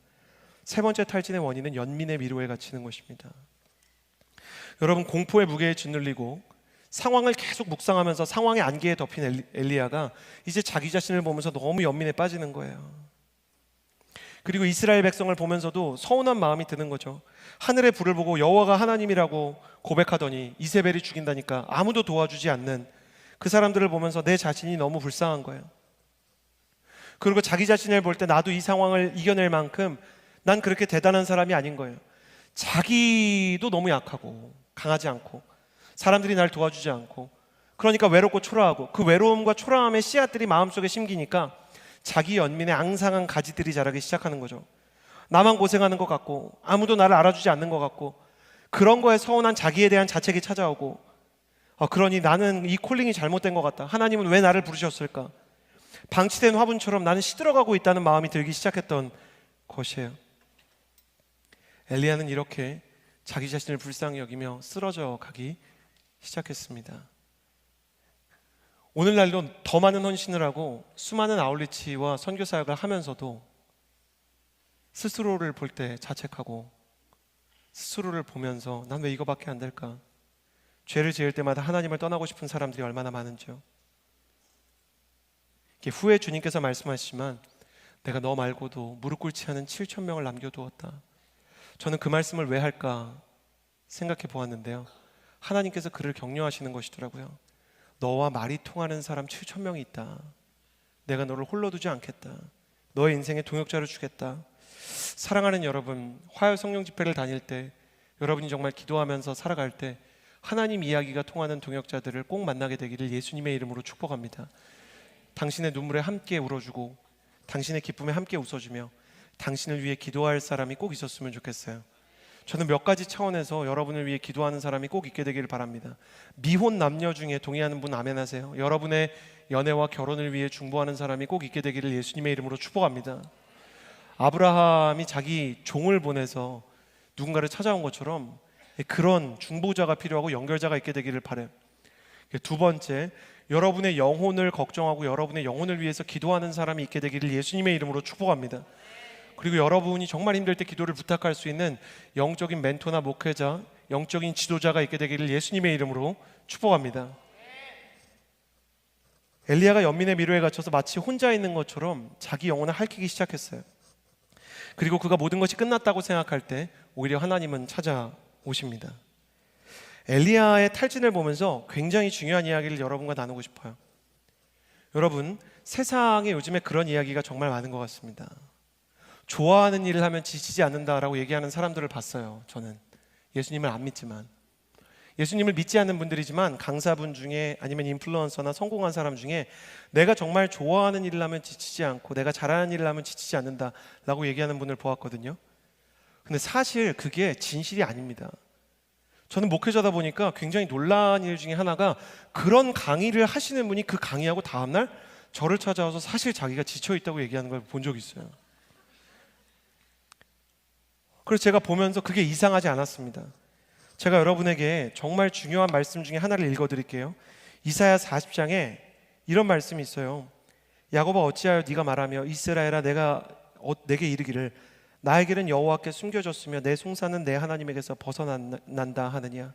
세 번째 탈진의 원인은 연민의 미로에 갇히는 것입니다. 여러분, 공포의 무게에 짓눌리고 상황을 계속 묵상하면서 상황의 안개에 덮인 엘리야가 이제 자기 자신을 보면서 너무 연민에 빠지는 거예요. 그리고 이스라엘 백성을 보면서도 서운한 마음이 드는 거죠. 하늘의 불을 보고 여호와가 하나님이라고 고백하더니 이세벨이 죽인다니까 아무도 도와주지 않는 그 사람들을 보면서 내 자신이 너무 불쌍한 거예요. 그리고 자기 자신을 볼 때 나도 이 상황을 이겨낼 만큼 난 그렇게 대단한 사람이 아닌 거예요. 자기도 너무 약하고 강하지 않고 사람들이 날 도와주지 않고, 그러니까 외롭고 초라하고, 그 외로움과 초라함의 씨앗들이 마음속에 심기니까 자기 연민의 앙상한 가지들이 자라기 시작하는 거죠. 나만 고생하는 것 같고 아무도 나를 알아주지 않는 것 같고, 그런 거에 서운한 자기에 대한 자책이 찾아오고, 그러니 나는 이 콜링이 잘못된 것 같다, 하나님은 왜 나를 부르셨을까, 방치된 화분처럼 나는 시들어가고 있다는 마음이 들기 시작했던 것이에요. 엘리야는 이렇게 자기 자신을 불쌍히 여기며 쓰러져 가기 시작했습니다. 오늘날도 더 많은 헌신을 하고 수많은 아울리치와 선교 사역을 하면서도 스스로를 볼 때 자책하고, 스스로를 보면서 난 왜 이거밖에 안 될까, 죄를 지을 때마다 하나님을 떠나고 싶은 사람들이 얼마나 많은지요. 후에 주님께서 말씀하시지만 내가 너 말고도 무릎 꿇지 않은 7,000명을 남겨두었다. 저는 그 말씀을 왜 할까 생각해 보았는데요, 하나님께서 그를 격려하시는 것이더라고요. 너와 말이 통하는 사람 7,000명이 있다. 내가 너를 홀로 두지 않겠다. 너의 인생에 동역자를 주겠다. 사랑하는 여러분, 화요 성령 집회를 다닐 때, 여러분이 정말 기도하면서 살아갈 때 하나님 이야기가 통하는 동역자들을 꼭 만나게 되기를 예수님의 이름으로 축복합니다. 당신의 눈물에 함께 울어주고 당신의 기쁨에 함께 웃어주며 당신을 위해 기도할 사람이 꼭 있었으면 좋겠어요. 저는 몇 가지 차원에서 여러분을 위해 기도하는 사람이 꼭 있게 되기를 바랍니다. 미혼 남녀 중에 동의하는 분 아멘 하세요. 여러분의 연애와 결혼을 위해 중보하는 사람이 꼭 있게 되기를 예수님의 이름으로 축복합니다. 아브라함이 자기 종을 보내서 누군가를 찾아온 것처럼 그런 중보자가 필요하고 연결자가 있게 되기를 바라요. 두 번째, 여러분의 영혼을 걱정하고 여러분의 영혼을 위해서 기도하는 사람이 있게 되기를 예수님의 이름으로 축복합니다. 그리고 여러분이 정말 힘들 때 기도를 부탁할 수 있는 영적인 멘토나 목회자, 영적인 지도자가 있게 되기를 예수님의 이름으로 축복합니다. 엘리야가 연민의 미로에 갇혀서 마치 혼자 있는 것처럼 자기 영혼을 핥히기 시작했어요. 그리고 그가 모든 것이 끝났다고 생각할 때 오히려 하나님은 찾아오십니다. 엘리야의 탈진을 보면서 굉장히 중요한 이야기를 여러분과 나누고 싶어요. 여러분, 세상에 요즘에 그런 이야기가 정말 많은 것 같습니다. 좋아하는 일을 하면 지치지 않는다라고 얘기하는 사람들을 봤어요. 저는 예수님을 안 믿지만, 예수님을 믿지 않는 분들이지만 강사분 중에 아니면 인플루언서나 성공한 사람 중에 내가 정말 좋아하는 일을 하면 지치지 않고 내가 잘하는 일을 하면 지치지 않는다라고 얘기하는 분을 보았거든요. 근데 사실 그게 진실이 아닙니다. 저는 목회자다 보니까 굉장히 놀라운 일 중에 하나가 그런 강의를 하시는 분이 그 강의하고 다음날 저를 찾아와서 사실 자기가 지쳐있다고 얘기하는 걸 본 적이 있어요. 그래서 제가 보면서 그게 이상하지 않았습니다. 제가 여러분에게 정말 중요한 말씀 중에 하나를 읽어드릴게요. 이사야 40장에 이런 말씀이 있어요. 야곱아 어찌하여 네가 말하며 이스라엘아 내게 이르기를 나에게는 여호와께 숨겨졌으며 내 송사는 내 하나님에게서 벗어난다 하느냐.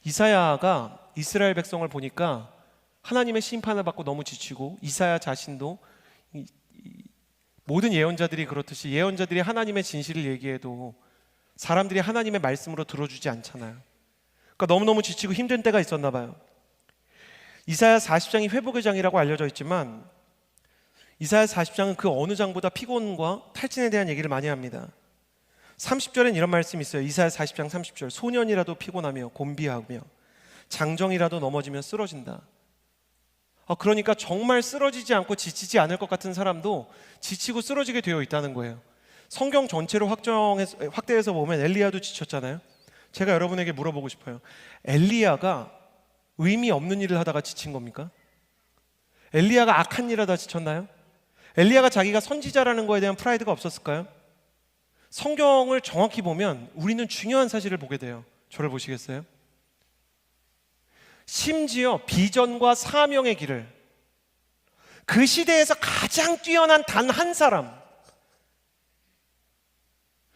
이사야가 이스라엘 백성을 보니까 하나님의 심판을 받고 너무 지치고, 이사야 자신도 모든 예언자들이 그렇듯이 예언자들이 하나님의 진실을 얘기해도 사람들이 하나님의 말씀으로 들어주지 않잖아요. 그러니까 너무너무 지치고 힘든 때가 있었나 봐요. 이사야 40장이 회복의 장이라고 알려져 있지만 이사야 40장은 그 어느 장보다 피곤과 탈진에 대한 얘기를 많이 합니다. 30절엔 이런 말씀이 있어요. 이사야 40장 30절, 소년이라도 피곤하며 곤비하며 장정이라도 넘어지면 쓰러진다. 그러니까 정말 쓰러지지 않고 지치지 않을 것 같은 사람도 지치고 쓰러지게 되어 있다는 거예요. 성경 전체로 확대해서 보면 엘리야도 지쳤잖아요. 제가 여러분에게 물어보고 싶어요. 엘리야가 의미 없는 일을 하다가 지친 겁니까? 엘리야가 악한 일 하다 지쳤나요? 엘리야가 자기가 선지자라는 거에 대한 프라이드가 없었을까요? 성경을 정확히 보면 우리는 중요한 사실을 보게 돼요. 저를 보시겠어요? 심지어 비전과 사명의 길을 그 시대에서 가장 뛰어난 단 한 사람,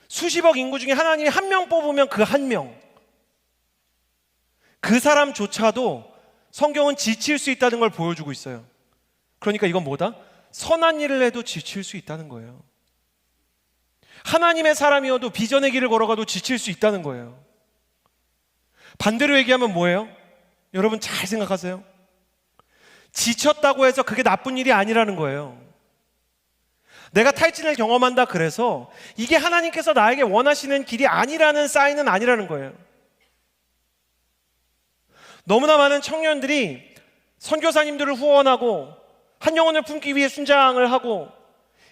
수십억 인구 중에 하나님이 한 명 뽑으면 그 한 명, 그 사람조차도 성경은 지칠 수 있다는 걸 보여주고 있어요. 그러니까 이건 뭐다? 선한 일을 해도 지칠 수 있다는 거예요. 하나님의 사람이어도 비전의 길을 걸어가도 지칠 수 있다는 거예요. 반대로 얘기하면 뭐예요? 여러분 잘 생각하세요. 지쳤다고 해서 그게 나쁜 일이 아니라는 거예요. 내가 탈진을 경험한다 그래서 이게 하나님께서 나에게 원하시는 길이 아니라는 사인은 아니라는 거예요. 너무나 많은 청년들이 선교사님들을 후원하고 한 영혼을 품기 위해 순장을 하고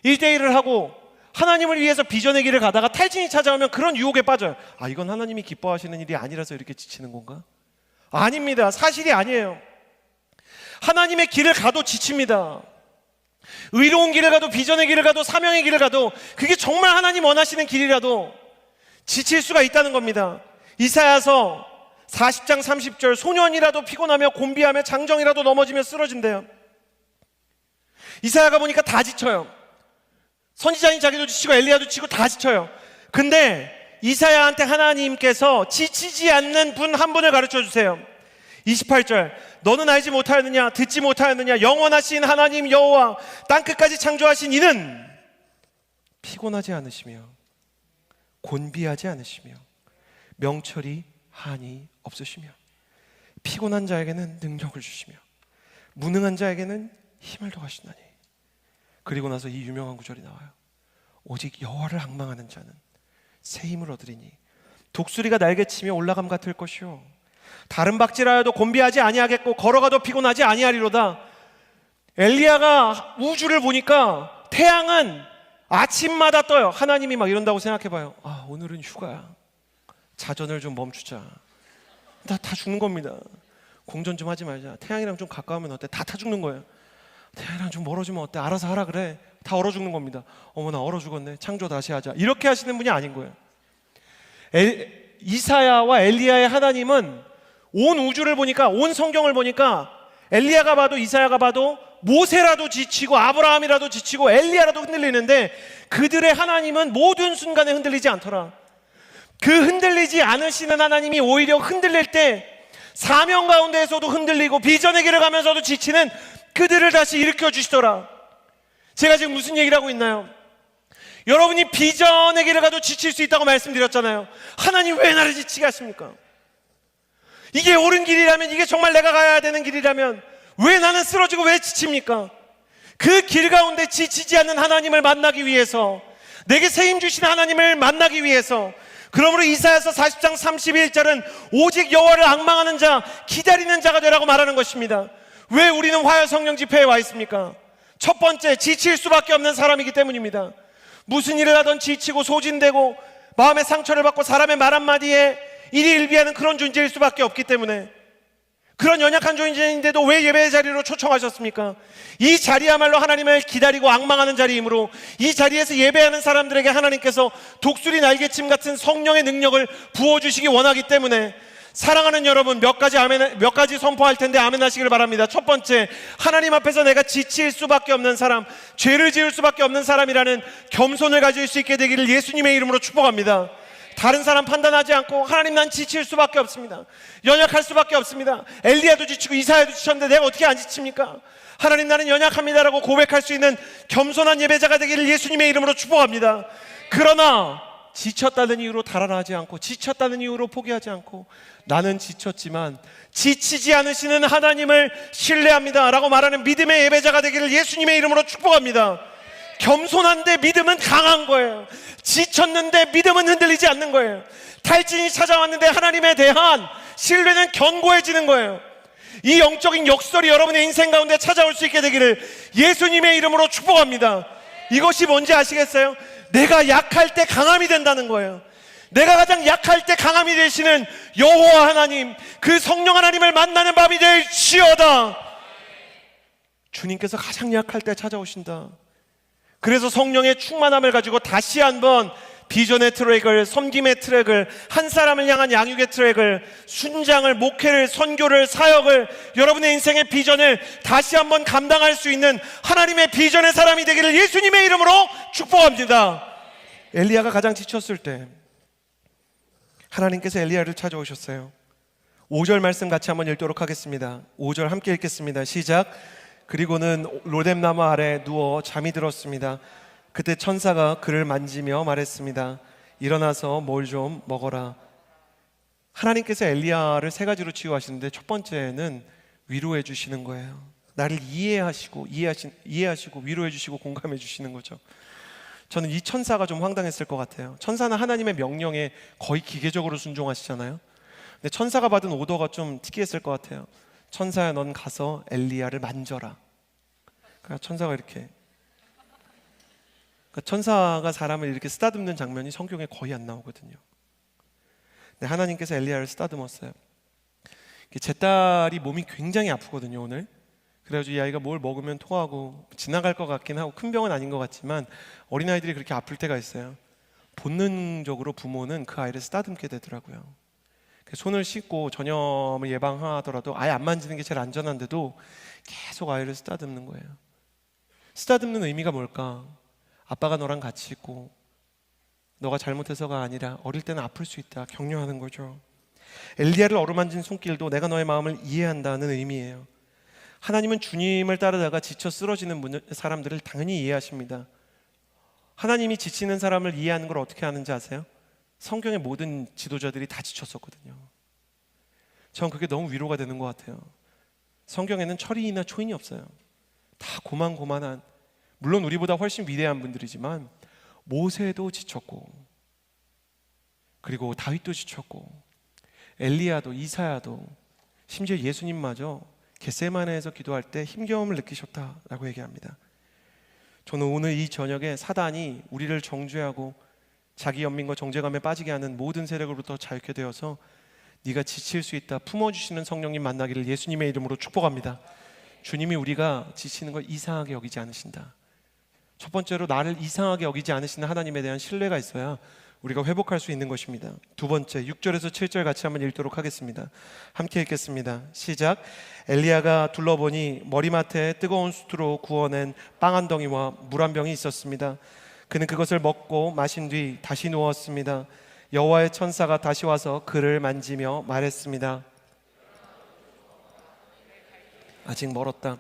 1대1을 하고 하나님을 위해서 비전의 길을 가다가 탈진이 찾아오면 그런 유혹에 빠져요. 이건 하나님이 기뻐하시는 일이 아니라서 이렇게 지치는 건가? 아닙니다. 사실이 아니에요. 하나님의 길을 가도 지칩니다. 의로운 길을 가도 비전의 길을 가도 사명의 길을 가도 그게 정말 하나님 원하시는 길이라도 지칠 수가 있다는 겁니다. 이사야서 40장 30절, 소년이라도 피곤하며 곤비하며 장정이라도 넘어지며 쓰러진대요. 이사야가 보니까 다 지쳐요. 선지자인 자기도 지치고 엘리야도 지치고 다 지쳐요. 근데 이사야한테 하나님께서 지치지 않는 분 한 분을 가르쳐 주세요. 28절, 너는 알지 못하였느냐, 듣지 못하였느냐, 영원하신 하나님 여호와 땅끝까지 창조하신 이는 피곤하지 않으시며 곤비하지 않으시며 명철이 한이 없으시며 피곤한 자에게는 능력을 주시며 무능한 자에게는 힘을 더하시나니. 그리고 나서 이 유명한 구절이 나와요. 오직 여호와를 앙망하는 자는 새 힘을 얻으리니 독수리가 날개치며 올라감 같을 것이요 다른 박질하여도 곤비하지 아니하겠고 걸어가도 피곤하지 아니하리로다. 엘리야가 우주를 보니까 태양은 아침마다 떠요. 하나님이 막 이런다고 생각해봐요. 아, 오늘은 휴가야. 자전을 좀 멈추자. 다 죽는 겁니다. 공전 좀 하지 말자. 태양이랑 좀 가까우면 어때? 다 죽는 거예요. 태양이랑 좀 멀어지면 어때? 알아서 하라 그래. 다 얼어 죽는 겁니다. 어머, 나 얼어 죽었네. 창조 다시 하자. 이렇게 하시는 분이 아닌 거예요. 이사야와 엘리야의 하나님은 온 우주를 보니까, 온 성경을 보니까 엘리야가 봐도 이사야가 봐도 모세라도 지치고 아브라함이라도 지치고 엘리야라도 흔들리는데 그들의 하나님은 모든 순간에 흔들리지 않더라. 그 흔들리지 않으시는 하나님이 오히려 흔들릴 때 사명 가운데에서도 흔들리고 비전의 길을 가면서도 지치는 그들을 다시 일으켜 주시더라. 제가 지금 무슨 얘기를 하고 있나요? 여러분이 비전의 길을 가도 지칠 수 있다고 말씀드렸잖아요. 하나님 왜 나를 지치게 하십니까? 이게 옳은 길이라면, 이게 정말 내가 가야 되는 길이라면 왜 나는 쓰러지고 왜 지칩니까? 그 길 가운데 지치지 않는 하나님을 만나기 위해서, 내게 세임 주신 하나님을 만나기 위해서, 그러므로 이사야서 40장 31절은 오직 여호와를 앙망하는 자, 기다리는 자가 되라고 말하는 것입니다. 왜 우리는 화요 성령 집회에 와 있습니까? 첫 번째, 지칠 수밖에 없는 사람이기 때문입니다. 무슨 일을 하던 지치고 소진되고 마음의 상처를 받고 사람의 말 한마디에 일희일비하는 그런 존재일 수밖에 없기 때문에, 그런 연약한 존재인데도 왜 예배의 자리로 초청하셨습니까? 이 자리야말로 하나님을 기다리고 앙망하는 자리이므로 이 자리에서 예배하는 사람들에게 하나님께서 독수리 날개침 같은 성령의 능력을 부어주시기 원하기 때문에, 사랑하는 여러분, 몇 가지 선포할 텐데 아멘 하시길 바랍니다. 첫 번째, 하나님 앞에서 내가 지칠 수밖에 없는 사람, 죄를 지을 수밖에 없는 사람이라는 겸손을 가질 수 있게 되기를 예수님의 이름으로 축복합니다. 다른 사람 판단하지 않고, 하나님 난 지칠 수밖에 없습니다. 연약할 수밖에 없습니다. 엘리야도 지치고 이사야도 지쳤는데 내가 어떻게 안 지칩니까? 하나님 나는 연약합니다라고 고백할 수 있는 겸손한 예배자가 되기를 예수님의 이름으로 축복합니다. 그러나 지쳤다는 이유로 달아나지 않고, 지쳤다는 이유로 포기하지 않고, 나는 지쳤지만 지치지 않으시는 하나님을 신뢰합니다 라고 말하는 믿음의 예배자가 되기를 예수님의 이름으로 축복합니다. 겸손한데 믿음은 강한 거예요. 지쳤는데 믿음은 흔들리지 않는 거예요. 탈진이 찾아왔는데 하나님에 대한 신뢰는 견고해지는 거예요. 이 영적인 역설이 여러분의 인생 가운데 찾아올 수 있게 되기를 예수님의 이름으로 축복합니다. 이것이 뭔지 아시겠어요? 내가 약할 때 강함이 된다는 거예요. 내가 가장 약할 때 강함이 되시는 여호와 하나님, 그 성령 하나님을 만나는 밤이 될지어다. 주님께서 가장 약할 때 찾아오신다. 그래서 성령의 충만함을 가지고 다시 한번 비전의 트랙을, 섬김의 트랙을, 한 사람을 향한 양육의 트랙을, 순장을, 목회를, 선교를, 사역을, 여러분의 인생의 비전을 다시 한번 감당할 수 있는 하나님의 비전의 사람이 되기를 예수님의 이름으로 축복합니다. 엘리야가 가장 지쳤을 때 하나님께서 엘리야를 찾아오셨어요. 5절 말씀 같이 한번 읽도록 하겠습니다. 5절 함께 읽겠습니다. 시작. 그리고는 로뎀나무 아래 누워 잠이 들었습니다. 그때 천사가 그를 만지며 말했습니다. 일어나서 뭘 좀 먹어라. 하나님께서 엘리야를 세 가지로 치유하시는데, 첫 번째는 위로해 주시는 거예요. 나를 이해하시고 위로해 주시고 공감해 주시는 거죠. 저는 이 천사가 좀 황당했을 것 같아요. 천사는 하나님의 명령에 거의 기계적으로 순종하시잖아요. 근데 천사가 받은 오더가 좀 특이했을 것 같아요. 천사야, 넌 가서 엘리야를 만져라. 그러니까 천사가 이렇게, 그러니까 천사가 사람을 이렇게 쓰다듬는 장면이 성경에 거의 안 나오거든요. 근데 하나님께서 엘리야를 쓰다듬었어요. 제 딸이 몸이 굉장히 아프거든요, 오늘. 그래가지고 이 아이가 뭘 먹으면 토하고 지나갈 것 같긴 하고, 큰 병은 아닌 것 같지만 어린아이들이 그렇게 아플 때가 있어요. 본능적으로 부모는 그 아이를 쓰다듬게 되더라고요. 손을 씻고 전염을 예방하더라도 아예 안 만지는 게 제일 안전한데도 계속 아이를 쓰다듬는 거예요. 쓰다듬는 의미가 뭘까? 아빠가 너랑 같이 있고 너가 잘못해서가 아니라 어릴 때는 아플 수 있다, 격려하는 거죠. 엘리야를 어루만진 손길도 내가 너의 마음을 이해한다는 의미예요. 하나님은 주님을 따르다가 지쳐 쓰러지는 사람들을 당연히 이해하십니다. 하나님이 지치는 사람을 이해하는 걸 어떻게 하는지 아세요? 성경의 모든 지도자들이 다 지쳤었거든요. 전 그게 너무 위로가 되는 것 같아요. 성경에는 철이나 초인이 없어요. 다 고만고만한, 물론 우리보다 훨씬 위대한 분들이지만 모세도 지쳤고, 그리고 다윗도 지쳤고, 엘리야도, 이사야도, 심지어 예수님마저 겟세마네에서 기도할 때 힘겨움을 느끼셨다라고 얘기합니다. 저는 오늘 이 저녁에 사단이 우리를 정죄하고 자기 연민과 정죄감에 빠지게 하는 모든 세력으로부터 자유케 되어서 네가 지칠 수 있다 품어주시는 성령님 만나기를 예수님의 이름으로 축복합니다. 주님이 우리가 지치는 걸 이상하게 여기지 않으신다. 첫 번째로 나를 이상하게 여기지 않으시는 하나님에 대한 신뢰가 있어야 우리가 회복할 수 있는 것입니다. 두 번째, 6절에서 7절 같이 한번 읽도록 하겠습니다. 함께 읽겠습니다. 시작. 엘리야가 둘러보니 머리맡에 뜨거운 수투로 구워낸 빵 한 덩이와 물 한 병이 있었습니다. 그는 그것을 먹고 마신 뒤 다시 누웠습니다. 여호와의 천사가 다시 와서 그를 만지며 말했습니다. 아직 멀었다.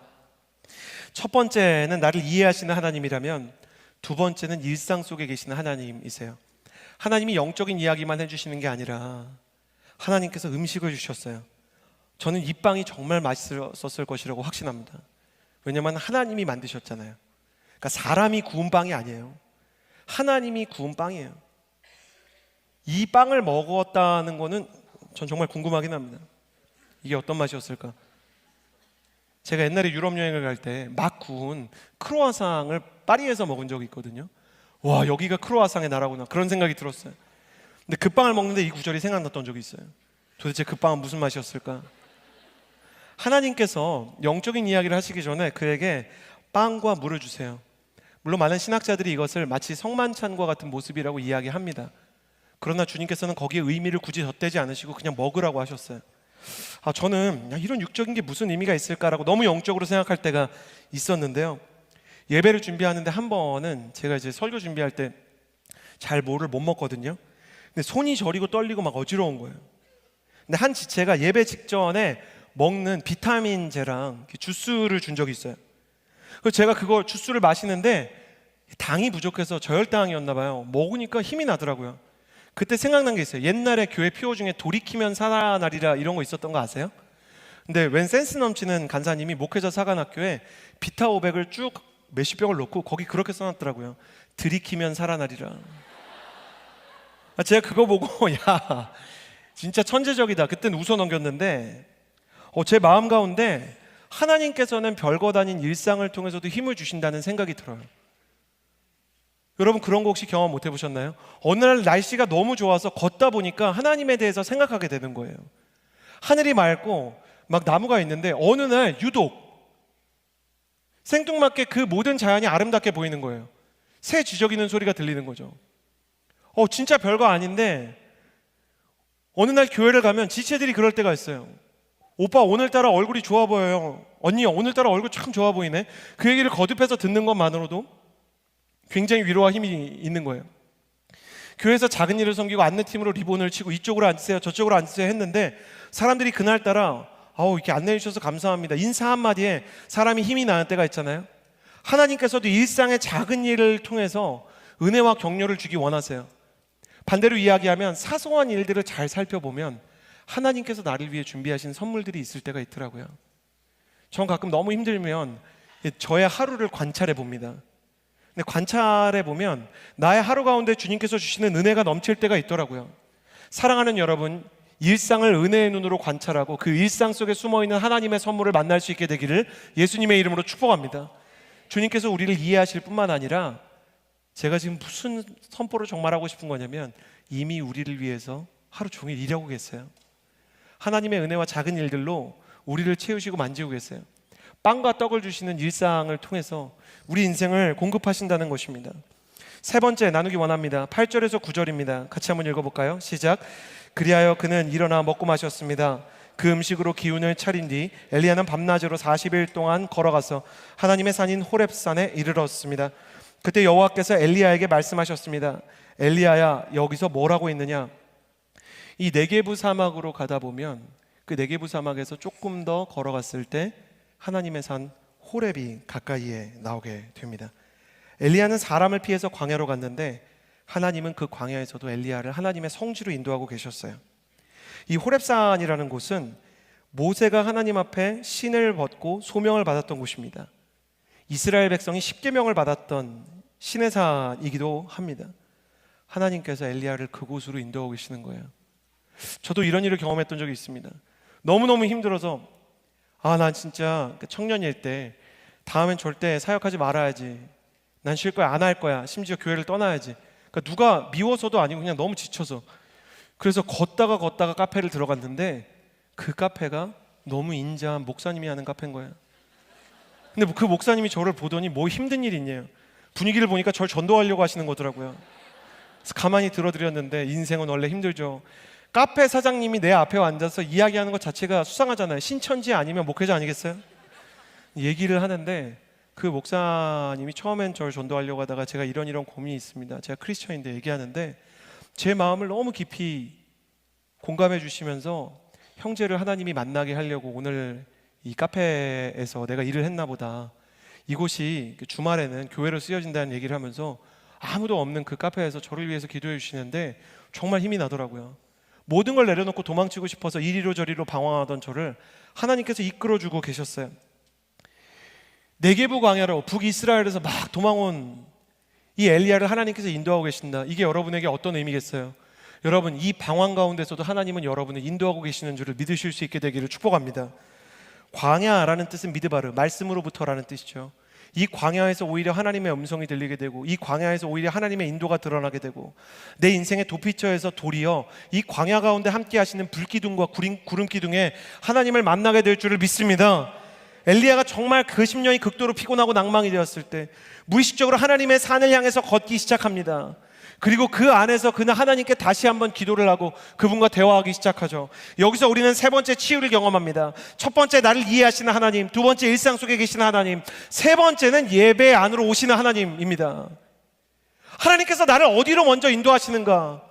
첫 번째는 나를 이해하시는 하나님이라면 두 번째는 일상 속에 계시는 하나님이세요. 하나님이 영적인 이야기만 해주시는 게 아니라 하나님께서 음식을 주셨어요. 저는 이 빵이 정말 맛있었을 것이라고 확신합니다. 왜냐하면 하나님이 만드셨잖아요. 그러니까 사람이 구운 빵이 아니에요. 하나님이 구운 빵이에요. 이 빵을 먹었다는 거는 전 정말 궁금하긴 합니다. 이게 어떤 맛이었을까? 제가 옛날에 유럽 여행을 갈 때 막 구운 크로와상을 파리에서 먹은 적이 있거든요. 와, 여기가 크로와상의 나라구나 그런 생각이 들었어요. 근데 그 빵을 먹는데 이 구절이 생각났던 적이 있어요. 도대체 그 빵은 무슨 맛이었을까? 하나님께서 영적인 이야기를 하시기 전에 그에게 빵과 물을 주세요. 물론 많은 신학자들이 이것을 마치 성만찬과 같은 모습이라고 이야기합니다. 그러나 주님께서는 거기에 의미를 굳이 덧대지 않으시고 그냥 먹으라고 하셨어요. 저는 이런 육적인 게 무슨 의미가 있을까라고 너무 영적으로 생각할 때가 있었는데요. 예배를 준비하는데 한 번은 제가 이제 설교 준비할 때 잘 뭐를 못 먹거든요. 근데 손이 저리고 떨리고 막 어지러운 거예요. 근데 한 지체가 예배 직전에 먹는 비타민제랑 주스를 준 적이 있어요. 그래서 제가 그거 주스를 마시는데 당이 부족해서 저혈당이었나 봐요. 먹으니까 힘이 나더라고요. 그때 생각난 게 있어요. 옛날에 교회 표어 중에 돌이키면 살아나리라 이런 거 있었던 거 아세요? 근데 웬 센스 넘치는 간사님이 목회자 사관학교에 비타 500을 쭉 몇십 병을 넣고 거기 그렇게 써놨더라고요. 들이키면 살아나리라. 제가 그거 보고 야 진짜 천재적이다. 그때는 웃어 넘겼는데 제 마음 가운데 하나님께서는 별것 아닌 일상을 통해서도 힘을 주신다는 생각이 들어요. 여러분 그런 거 혹시 경험 못 해보셨나요? 어느 날 날씨가 너무 좋아서 걷다 보니까 하나님에 대해서 생각하게 되는 거예요. 하늘이 맑고 막 나무가 있는데 어느 날 유독 생뚱맞게 그 모든 자연이 아름답게 보이는 거예요. 새 쥐저귀는 소리가 들리는 거죠. 진짜 별거 아닌데 어느 날 교회를 가면 지체들이 그럴 때가 있어요. 오빠 오늘따라 얼굴이 좋아 보여요. 언니 오늘따라 얼굴 참 좋아 보이네. 그 얘기를 거듭해서 듣는 것만으로도 굉장히 위로와 힘이 있는 거예요. 교회에서 작은 일을 섬기고 안내팀으로 리본을 치고 이쪽으로 앉으세요 저쪽으로 앉으세요 했는데 사람들이 그날따라 이렇게 안내해 주셔서 감사합니다 인사 한마디에 사람이 힘이 나는 때가 있잖아요. 하나님께서도 일상의 작은 일을 통해서 은혜와 격려를 주기 원하세요. 반대로 이야기하면 사소한 일들을 잘 살펴보면 하나님께서 나를 위해 준비하신 선물들이 있을 때가 있더라고요. 전 가끔 너무 힘들면 저의 하루를 관찰해 봅니다. 근데 관찰해 보면 나의 하루 가운데 주님께서 주시는 은혜가 넘칠 때가 있더라고요. 사랑하는 여러분, 일상을 은혜의 눈으로 관찰하고 그 일상 속에 숨어있는 하나님의 선물을 만날 수 있게 되기를 예수님의 이름으로 축복합니다. 주님께서 우리를 이해하실 뿐만 아니라 제가 지금 무슨 선포를 정말 하고 싶은 거냐면 이미 우리를 위해서 하루 종일 일하고 계세요. 하나님의 은혜와 작은 일들로 우리를 채우시고 만지고 계세요. 빵과 떡을 주시는 일상을 통해서 우리 인생을 공급하신다는 것입니다. 세 번째 나누기 원합니다. 8절에서 9절입니다. 같이 한번 읽어볼까요? 시작. 그리하여 그는 일어나 먹고 마셨습니다. 그 음식으로 기운을 차린 뒤 엘리야는 밤낮으로 40일 동안 걸어가서 하나님의 산인 호렙산에 이르렀습니다. 그때 여호와께서 엘리야에게 말씀하셨습니다. 엘리야야 여기서 뭘 하고 있느냐? 이 네게부 사막으로 가다 보면 그 네게부 사막에서 조금 더 걸어갔을 때 하나님의 산 호렙이 가까이에 나오게 됩니다. 엘리야는 사람을 피해서 광야로 갔는데 하나님은 그 광야에서도 엘리야를 하나님의 성지로 인도하고 계셨어요. 이 호렙산이라는 곳은 모세가 하나님 앞에 신을 벗고 소명을 받았던 곳입니다. 이스라엘 백성이 십계명을 받았던 신의 산이기도 합니다. 하나님께서 엘리야를 그곳으로 인도하고 계시는 거예요. 저도 이런 일을 경험했던 적이 있습니다. 너무너무 힘들어서 난 진짜 청년일 때 다음엔 절대 사역하지 말아야지. 난 쉴 거야, 안 할 거야. 심지어 교회를 떠나야지. 그러니까 누가 미워서도 아니고 그냥 너무 지쳐서. 그래서 걷다가 카페를 들어갔는데 그 카페가 너무 인자한 목사님이 하는 카페인 거야. 근데 그 목사님이 저를 보더니 뭐 힘든 일 있냐요. 분위기를 보니까 저를 전도하려고 하시는 거더라고요. 그래서 가만히 들어드렸는데 인생은 원래 힘들죠. 카페 사장님이 내 앞에 앉아서 이야기하는 것 자체가 수상하잖아요. 신천지 아니면 목회자 아니겠어요? 얘기를 하는데 그 목사님이 처음엔 저를 전도하려고 하다가 제가 이런 고민이 있습니다. 제가 크리스천인데 얘기하는데 제 마음을 너무 깊이 공감해 주시면서 형제를 하나님이 만나게 하려고 오늘 이 카페에서 내가 일을 했나 보다. 이곳이 주말에는 교회로 쓰여진다는 얘기를 하면서 아무도 없는 그 카페에서 저를 위해서 기도해 주시는데 정말 힘이 나더라고요. 모든 걸 내려놓고 도망치고 싶어서 이리로 저리로 방황하던 저를 하나님께서 이끌어주고 계셨어요. 네게부 광야로 북이스라엘에서 막 도망온 이 엘리야를 하나님께서 인도하고 계신다. 이게 여러분에게 어떤 의미겠어요? 여러분, 이 방황 가운데서도 하나님은 여러분을 인도하고 계시는 줄을 믿으실 수 있게 되기를 축복합니다. 광야라는 뜻은 미드바르, 말씀으로부터라는 뜻이죠. 이 광야에서 오히려 하나님의 음성이 들리게 되고 이 광야에서 오히려 하나님의 인도가 드러나게 되고 내 인생의 도피처에서 도리어 이 광야 가운데 함께 하시는 불기둥과 구름기둥에 하나님을 만나게 될 줄을 믿습니다. 엘리야가 정말 그 10년이 극도로 피곤하고 낭망이 되었을 때 무의식적으로 하나님의 산을 향해서 걷기 시작합니다. 그리고 그 안에서 그는 하나님께 다시 한번 기도를 하고 그분과 대화하기 시작하죠. 여기서 우리는 세 번째 치유를 경험합니다. 첫 번째, 나를 이해하시는 하나님. 두 번째, 일상 속에 계시는 하나님. 세 번째는 예배 안으로 오시는 하나님입니다. 하나님께서 나를 어디로 먼저 인도하시는가?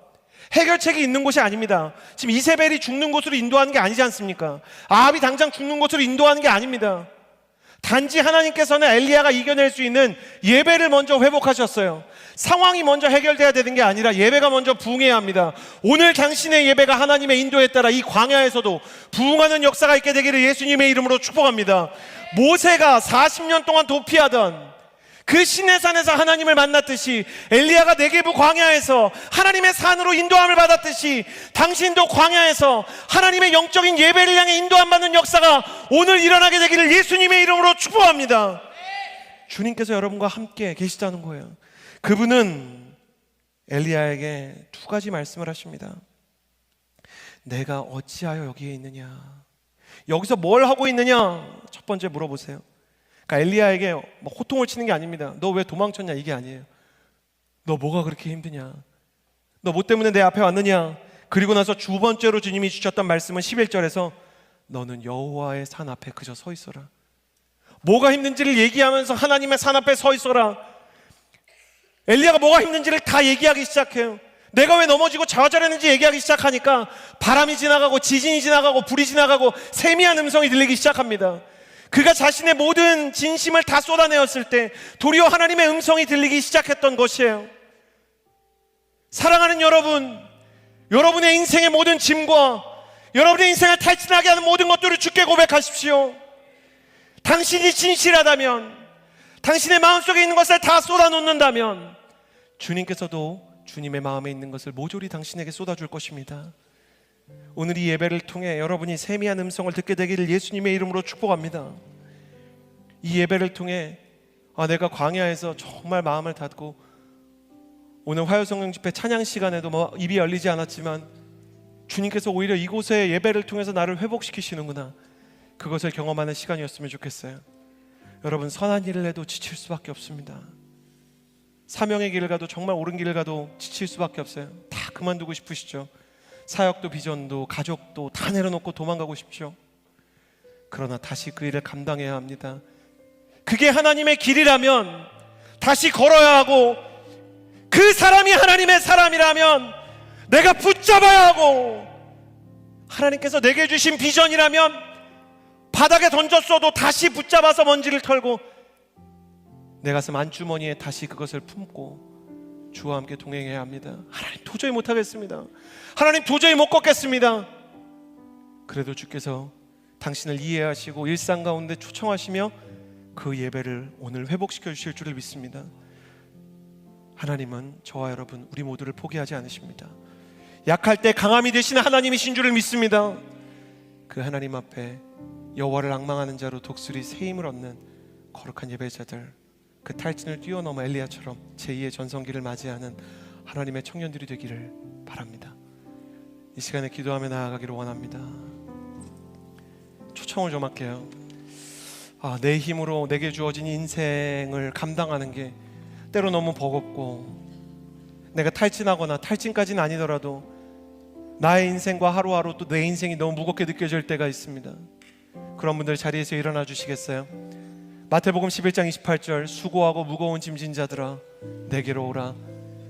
해결책이 있는 곳이 아닙니다. 지금 이세벨이 죽는 곳으로 인도하는 게 아니지 않습니까? 아합이 당장 죽는 곳으로 인도하는 게 아닙니다. 단지 하나님께서는 엘리야가 이겨낼 수 있는 예배를 먼저 회복하셨어요. 상황이 먼저 해결돼야 되는 게 아니라 예배가 먼저 부응해야 합니다. 오늘 당신의 예배가 하나님의 인도에 따라 이 광야에서도 부응하는 역사가 있게 되기를 예수님의 이름으로 축복합니다. 모세가 40년 동안 도피하던 그 시내산에서 하나님을 만났듯이 엘리야가 네게부 광야에서 하나님의 산으로 인도함을 받았듯이 당신도 광야에서 하나님의 영적인 예배를 향해 인도함 받는 역사가 오늘 일어나게 되기를 예수님의 이름으로 축복합니다. 주님께서 여러분과 함께 계시다는 거예요. 그분은 엘리야에게 두 가지 말씀을 하십니다. 내가 어찌하여 여기에 있느냐? 여기서 뭘 하고 있느냐? 첫 번째 물어보세요. 그러니까 엘리야에게 호통을 치는 게 아닙니다. 너 왜 도망쳤냐? 이게 아니에요. 너 뭐가 그렇게 힘드냐? 너 뭐 때문에 내 앞에 왔느냐? 그리고 나서 두 번째로 주님이 주셨던 말씀은 11절에서 너는 여호와의 산 앞에 그저 서 있어라. 뭐가 힘든지를 얘기하면서 하나님의 산 앞에 서 있어라. 엘리야가 뭐가 힘든지를 다 얘기하기 시작해요. 내가 왜 넘어지고 좌절했는지 얘기하기 시작하니까 바람이 지나가고 지진이 지나가고 불이 지나가고 세미한 음성이 들리기 시작합니다. 그가 자신의 모든 진심을 다 쏟아내었을 때 도리어 하나님의 음성이 들리기 시작했던 것이에요. 사랑하는 여러분, 여러분의 인생의 모든 짐과 여러분의 인생을 탈진하게 하는 모든 것들을 주께 고백하십시오. 당신이 진실하다면, 당신의 마음속에 있는 것을 다 쏟아놓는다면 주님께서도 주님의 마음에 있는 것을 모조리 당신에게 쏟아줄 것입니다. 오늘 이 예배를 통해 여러분이 세미한 음성을 듣게 되기를 예수님의 이름으로 축복합니다. 이 예배를 통해 내가 광야에서 정말 마음을 닫고 오늘 화요성령 집회 찬양 시간에도 입이 열리지 않았지만 주님께서 오히려 이곳의 예배를 통해서 나를 회복시키시는구나, 그것을 경험하는 시간이었으면 좋겠어요. 여러분, 선한 일을 해도 지칠 수밖에 없습니다. 사명의 길을 가도, 정말 옳은 길을 가도 지칠 수밖에 없어요. 다 그만두고 싶으시죠? 사역도 비전도 가족도 다 내려놓고 도망가고 싶죠. 그러나 다시 그 일을 감당해야 합니다. 그게 하나님의 길이라면 다시 걸어야 하고, 그 사람이 하나님의 사람이라면 내가 붙잡아야 하고, 하나님께서 내게 주신 비전이라면 바닥에 던졌어도 다시 붙잡아서 먼지를 털고 내 가슴 안주머니에 다시 그것을 품고 주와 함께 동행해야 합니다. 하나님, 도저히 못하겠습니다. 하나님, 도저히 못 걷겠습니다. 그래도 주께서 당신을 이해하시고 일상 가운데 초청하시며 그 예배를 오늘 회복시켜 주실 줄을 믿습니다. 하나님은 저와 여러분, 우리 모두를 포기하지 않으십니다. 약할 때 강함이 되시는 하나님이신 줄을 믿습니다. 그 하나님 앞에 여호와를 앙망하는 자로 독수리 새 힘을 얻는 거룩한 예배자들 그 탈진을 뛰어넘어 엘리야처럼 제2의 전성기를 맞이하는 하나님의 청년들이 되기를 바랍니다. 이 시간에 기도하며 나아가기를 원합니다. 초청을 좀 할게요. 내 힘으로 내게 주어진 인생을 감당하는 게 때로 너무 버겁고, 내가 탈진하거나 탈진까지는 아니더라도 나의 인생과 하루하루 또 내 인생이 너무 무겁게 느껴질 때가 있습니다. 그런 분들 자리에서 일어나 주시겠어요? 마태복음 11장 28절, 수고하고 무거운 짐진 자들아 내게로 오라,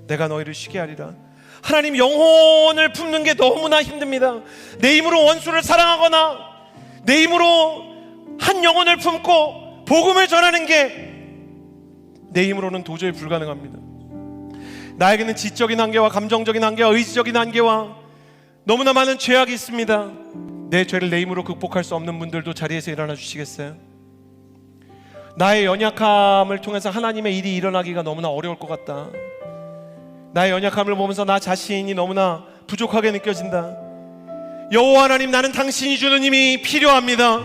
내가 너희를 쉬게 하리라. 하나님, 영혼을 품는 게 너무나 힘듭니다. 내 힘으로 원수를 사랑하거나 내 힘으로 한 영혼을 품고 복음을 전하는 게 내 힘으로는 도저히 불가능합니다. 나에게는 지적인 한계와 감정적인 한계와 의지적인 한계와 너무나 많은 죄악이 있습니다. 내 죄를 내 힘으로 극복할 수 없는 분들도 자리에서 일어나 주시겠어요? 나의 연약함을 통해서 하나님의 일이 일어나기가 너무나 어려울 것 같다. 나의 연약함을 보면서 나 자신이 너무나 부족하게 느껴진다. 여호와 하나님, 나는 당신이 주는 힘이 필요합니다.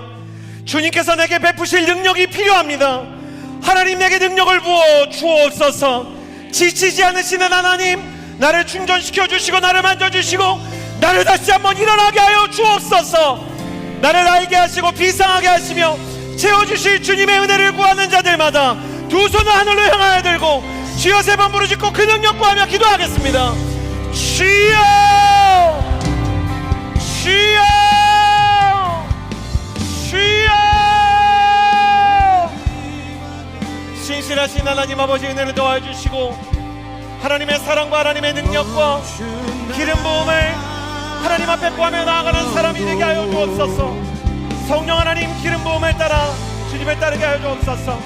주님께서 내게 베푸실 능력이 필요합니다. 하나님, 내게 능력을 부어 주옵소서. 지치지 않으시는 하나님, 나를 충전시켜 주시고 나를 만져주시고 나를 다시 한번 일어나게 하여 주옵소서. 나를 알게 하시고 비상하게 하시며 채워주실 주님의 은혜를 구하는 자들마다 두 손을 하늘로 향하여 들고 주여 3번 부르짖고 그 능력 구하며 기도하겠습니다. 주여, 주여, 주여. 신실하신 하나님 아버지, 은혜를 더하여 주시고 하나님의 사랑과 하나님의 능력과 기름 부음을 하나님 앞에 구하며 나아가는 사람이 되게 하여 주옵소서. 성령 하나님, 기름 부음을 따라 주님을 따르게 하여 주옵소서.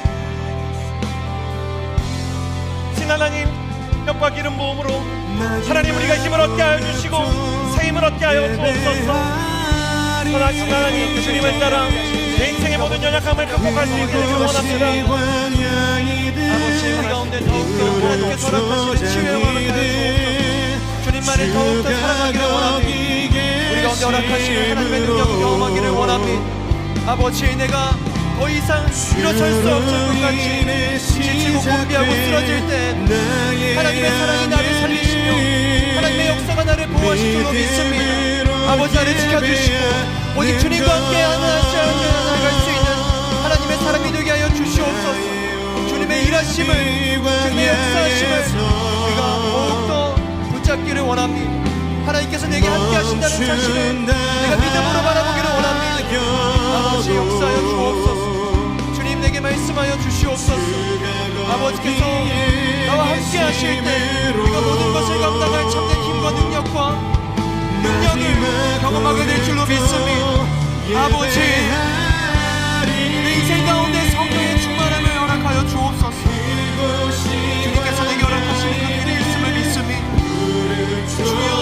신 하나님, 능력과 기름 부음으로 하나님, 우리가 힘을 얻게 하여 주시고 새 힘을 얻게 하여 주옵소서. 선하신 하나님, 주님을 따라 내 인생의 모든 연약함을 극복할 수 있게 되기를 원합니다. 아버지, 우리 가운데 더욱더 하나님께서 허락하시는 치유의 영광을 주옵소서. 주님만을 더욱더 사랑하기를 원합니다. 우리 가운데 허락하시는 하나님의 능력을 경험하기를 원합니다. 아버지, 내가 더 이상 일어설 수 없을 것 같이 지치고 공비하고 쓰러질 때 하나님의 사랑이 나를 살리시며 하나님의 역사가 나를 보호하실 줄로 믿습니다. 아버지, 나를 지켜주시고 오직 주님과 함께 나아갈 수 있는 하나님의 사람이 되게 하여 주시옵소서. 주님의 일하심을, 주님의 역사하심을 우리가 더욱더 붙잡기를 원합니다. 하나님께서 내게 함께 하신다는 사실을 내가 믿음으로 바라보기를 원합니다. 아버지, 역사하여 주옵소서. 주님, 내게 말씀하여 주시옵소서. 아버지께서 나와 함께 하실 때 우리가 모든 것을 감당할 참된 힘과 능력과 능력을 경험하게 될 줄로 믿습니다. 아버지, 내 인생 가운데 성령의 충만함을 허락하여 주옵소서. 주님께서 내게 허락하시는 그 길이 있음을 믿습니다. 주여,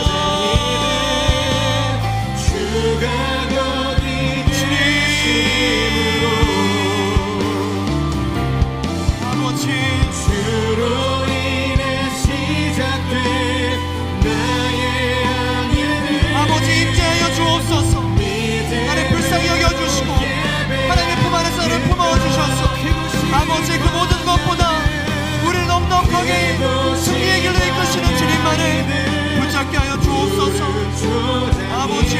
아버지, 임재하여 주옵소서. 나를 불쌍히 여겨주시고 하나님의 품 안에서 나를 품어 주셔서 아버지, 그 모든 것보다 우리를 넉넉하게 승리의 길로 이끄시는 주님만을 붙잡게 하여 주옵소서. 아버지,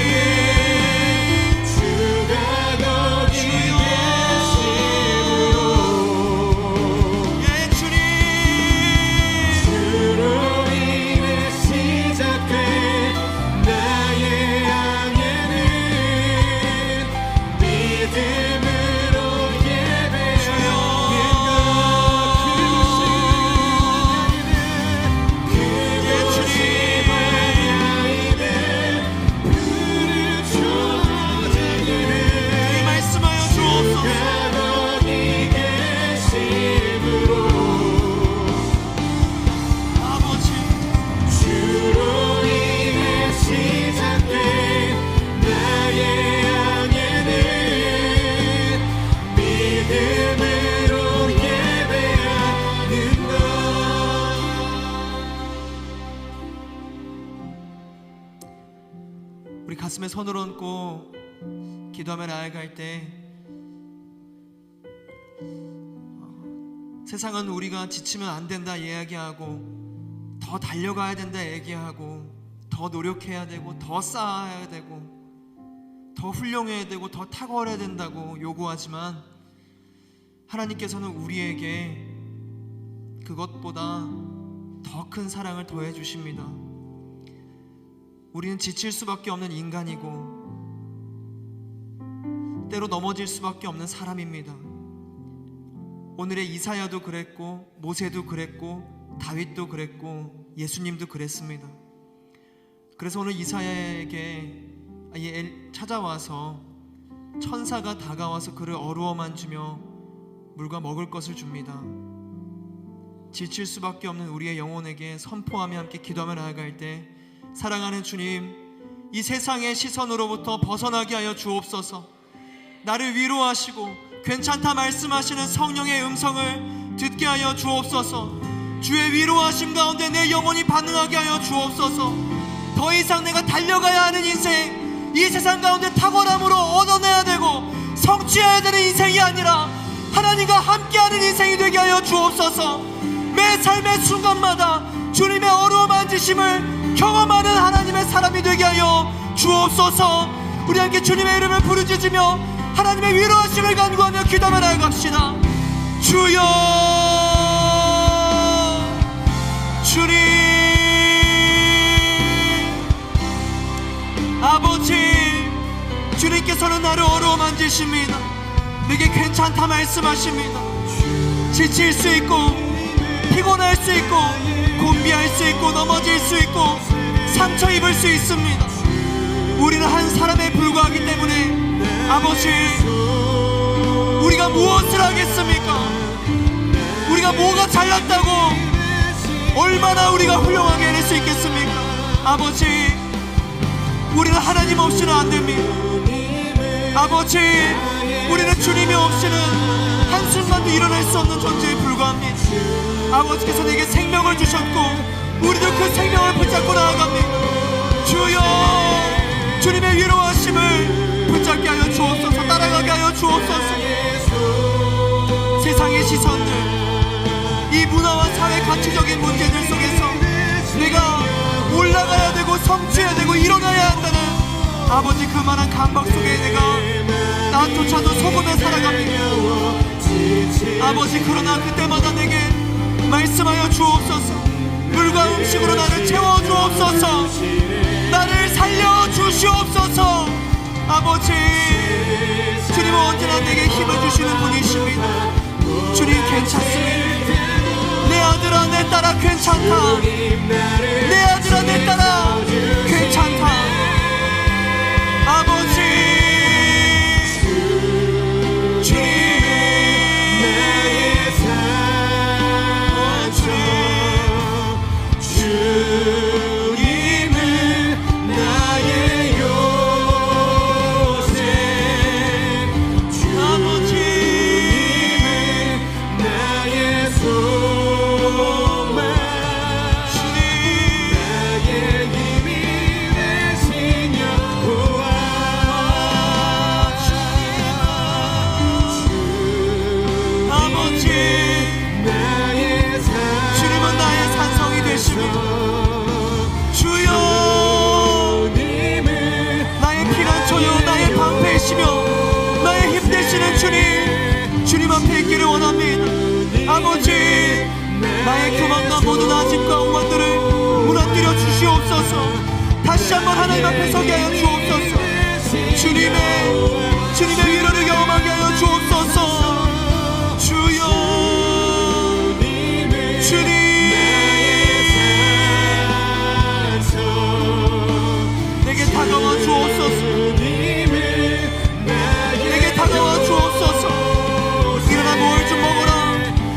우리 가슴에 손을 얹고 기도하며 나아갈 때 세상은 우리가 지치면 안 된다 이야기하고, 더 달려가야 된다 얘기하고, 더 노력해야 되고, 더 쌓아야 되고, 더 훌륭해야 되고, 더 탁월해야 된다고 요구하지만, 하나님께서는 우리에게 그것보다 더 큰 사랑을 더해 주십니다. 우리는 지칠 수밖에 없는 인간이고 때로 넘어질 수밖에 없는 사람입니다. 오늘의 이사야도 그랬고, 모세도 그랬고, 다윗도 그랬고, 예수님도 그랬습니다. 그래서 오늘 이사야에게 찾아와서 천사가 다가와서 그를 어루어만 주며 물과 먹을 것을 줍니다. 지칠 수밖에 없는 우리의 영혼에게 선포하며 함께 기도하며 나아갈 때, 사랑하는 주님, 이 세상의 시선으로부터 벗어나게 하여 주옵소서. 나를 위로하시고 괜찮다 말씀하시는 성령의 음성을 듣게 하여 주옵소서. 주의 위로하심 가운데 내 영혼이 반응하게 하여 주옵소서. 더 이상 내가 달려가야 하는 인생, 이 세상 가운데 탁월함으로 얻어내야 되고 성취해야 되는 인생이 아니라 하나님과 함께하는 인생이 되게 하여 주옵소서. 매 삶의 순간마다 주님의 어루어 만지심을 경험하는 하나님의 사람이 되게 하여 주옵소서. 우리 함께 주님의 이름을 부르짖으며 하나님의 위로하심을 간구하며 기도하며 나아갑시다. 주여, 주님, 아버지, 주님께서는 나를 어루어 만지십니다. 내게 괜찮다 말씀하십니다. 지칠 수 있고, 피곤할 수 있고, 곤비할 수 있고, 넘어질 수 있고, 상처 입을 수 있습니다. 우리는 한 사람에 불과하기 때문에 아버지, 우리가 무엇을 하겠습니까? 우리가 뭐가 잘났다고 얼마나 우리가 훌륭하게 해낼 수 있겠습니까? 아버지, 우리는 하나님 없이는 안 됩니다. 아버지, 우리는 주님이 없이는 한순간도 일어날 수 없는 존재에 불과합니다. 아버지께서 내게 생명을 주셨고 우리도 그 생명을 붙잡고 나아갑니다. 주여, 주님의 위로하심을 붙잡게 하여 주옵소서. 따라가게 하여 주옵소서. 세상의 시선들, 이 문화와 사회 가치적인 문제들 속에서 내가 올라가야 되고 성취해야 되고 일어나야 한다는 아버지 그만한 강박 속에 내가 나조차도 속으며 살아갑니다. 아버지, 그러나 그때마다 내게 말씀하여 주옵소서. 물과 음식으로 나를 채워주옵소서. 나를 살려주시옵소서. 아버지, 주님은 언제나 내게 힘을 주시는 분이십니다. 주님 괜찮습니다. 내 아들아 내 딸아 괜찮다. 내 아들아 내 딸아 괜찮다. 아버지, 주님, 나의 힘 되시는 주님, 주님 앞에 있기를 원합니다. 아버지, 나의 교만과 모든 아집과 오만들을 무너뜨려 주시옵소서. 다시 한번 하나님 앞에 서게 하여 주옵소서. 주님의 위로를 경험하게 하여 주옵소서. 주여, 주님, 내게 다가와 주옵소서. 다가와 주옵소서. 일어나 뭘 좀 먹어라.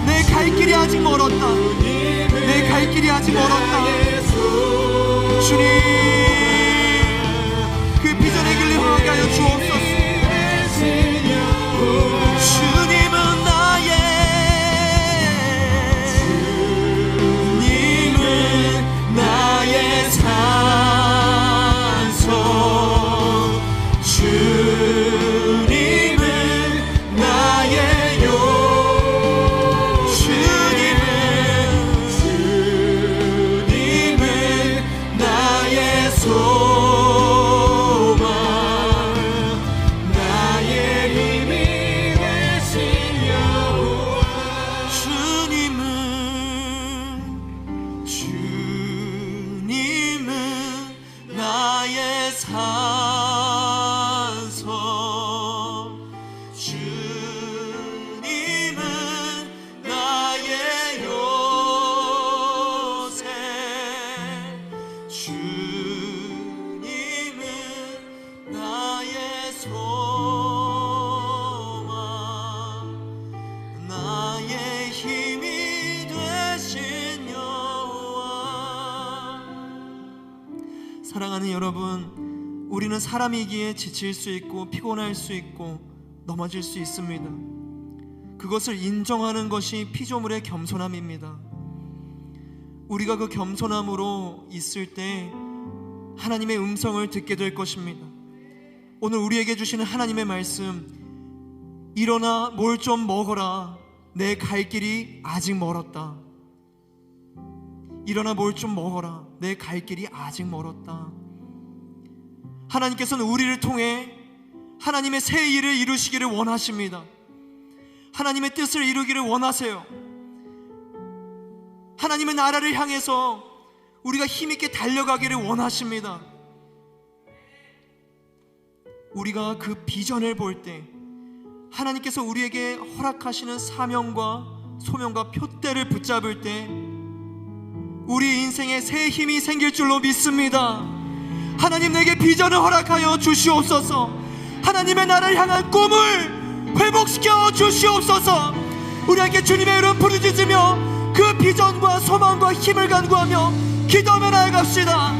내 갈 길이 아직 멀었다. 내 갈 길이 아직 멀었다. 주님, 그 비전의 길을 향하게 하여 주옵소서. 주님은 나의 산소. 주님은 나의 요. 주님은 소망 나의 힘이 되신 여호와. 사랑하는 여러분, 우리는 사람이기에 지칠 수 있고 피곤할 수 있고 넘어질 수 있습니다. 그것을 인정하는 것이 피조물의 겸손함입니다. 우리가 그 겸손함으로 있을 때 하나님의 음성을 듣게 될 것입니다. 오늘 우리에게 주시는 하나님의 말씀, 일어나 뭘 좀 먹어라, 내 갈 길이 아직 멀었다. 일어나 뭘 좀 먹어라, 내 갈 길이 아직 멀었다. 하나님께서는 우리를 통해 하나님의 새 일을 이루시기를 원하십니다. 하나님의 뜻을 이루기를 원하세요. 하나님의 나라를 향해서 우리가 힘있게 달려가기를 원하십니다. 우리가 그 비전을 볼 때 하나님께서 우리에게 허락하시는 사명과 소명과 표대를 붙잡을 때 우리 인생에 새 힘이 생길 줄로 믿습니다. 하나님, 내게 비전을 허락하여 주시옵소서. 하나님의 나라를 향한 꿈을 회복시켜 주시옵소서. 우리 함께 주님의 이름 부르짖으며 그 비전과 소망과 힘을 간구하며 기도하며 나아갑시다.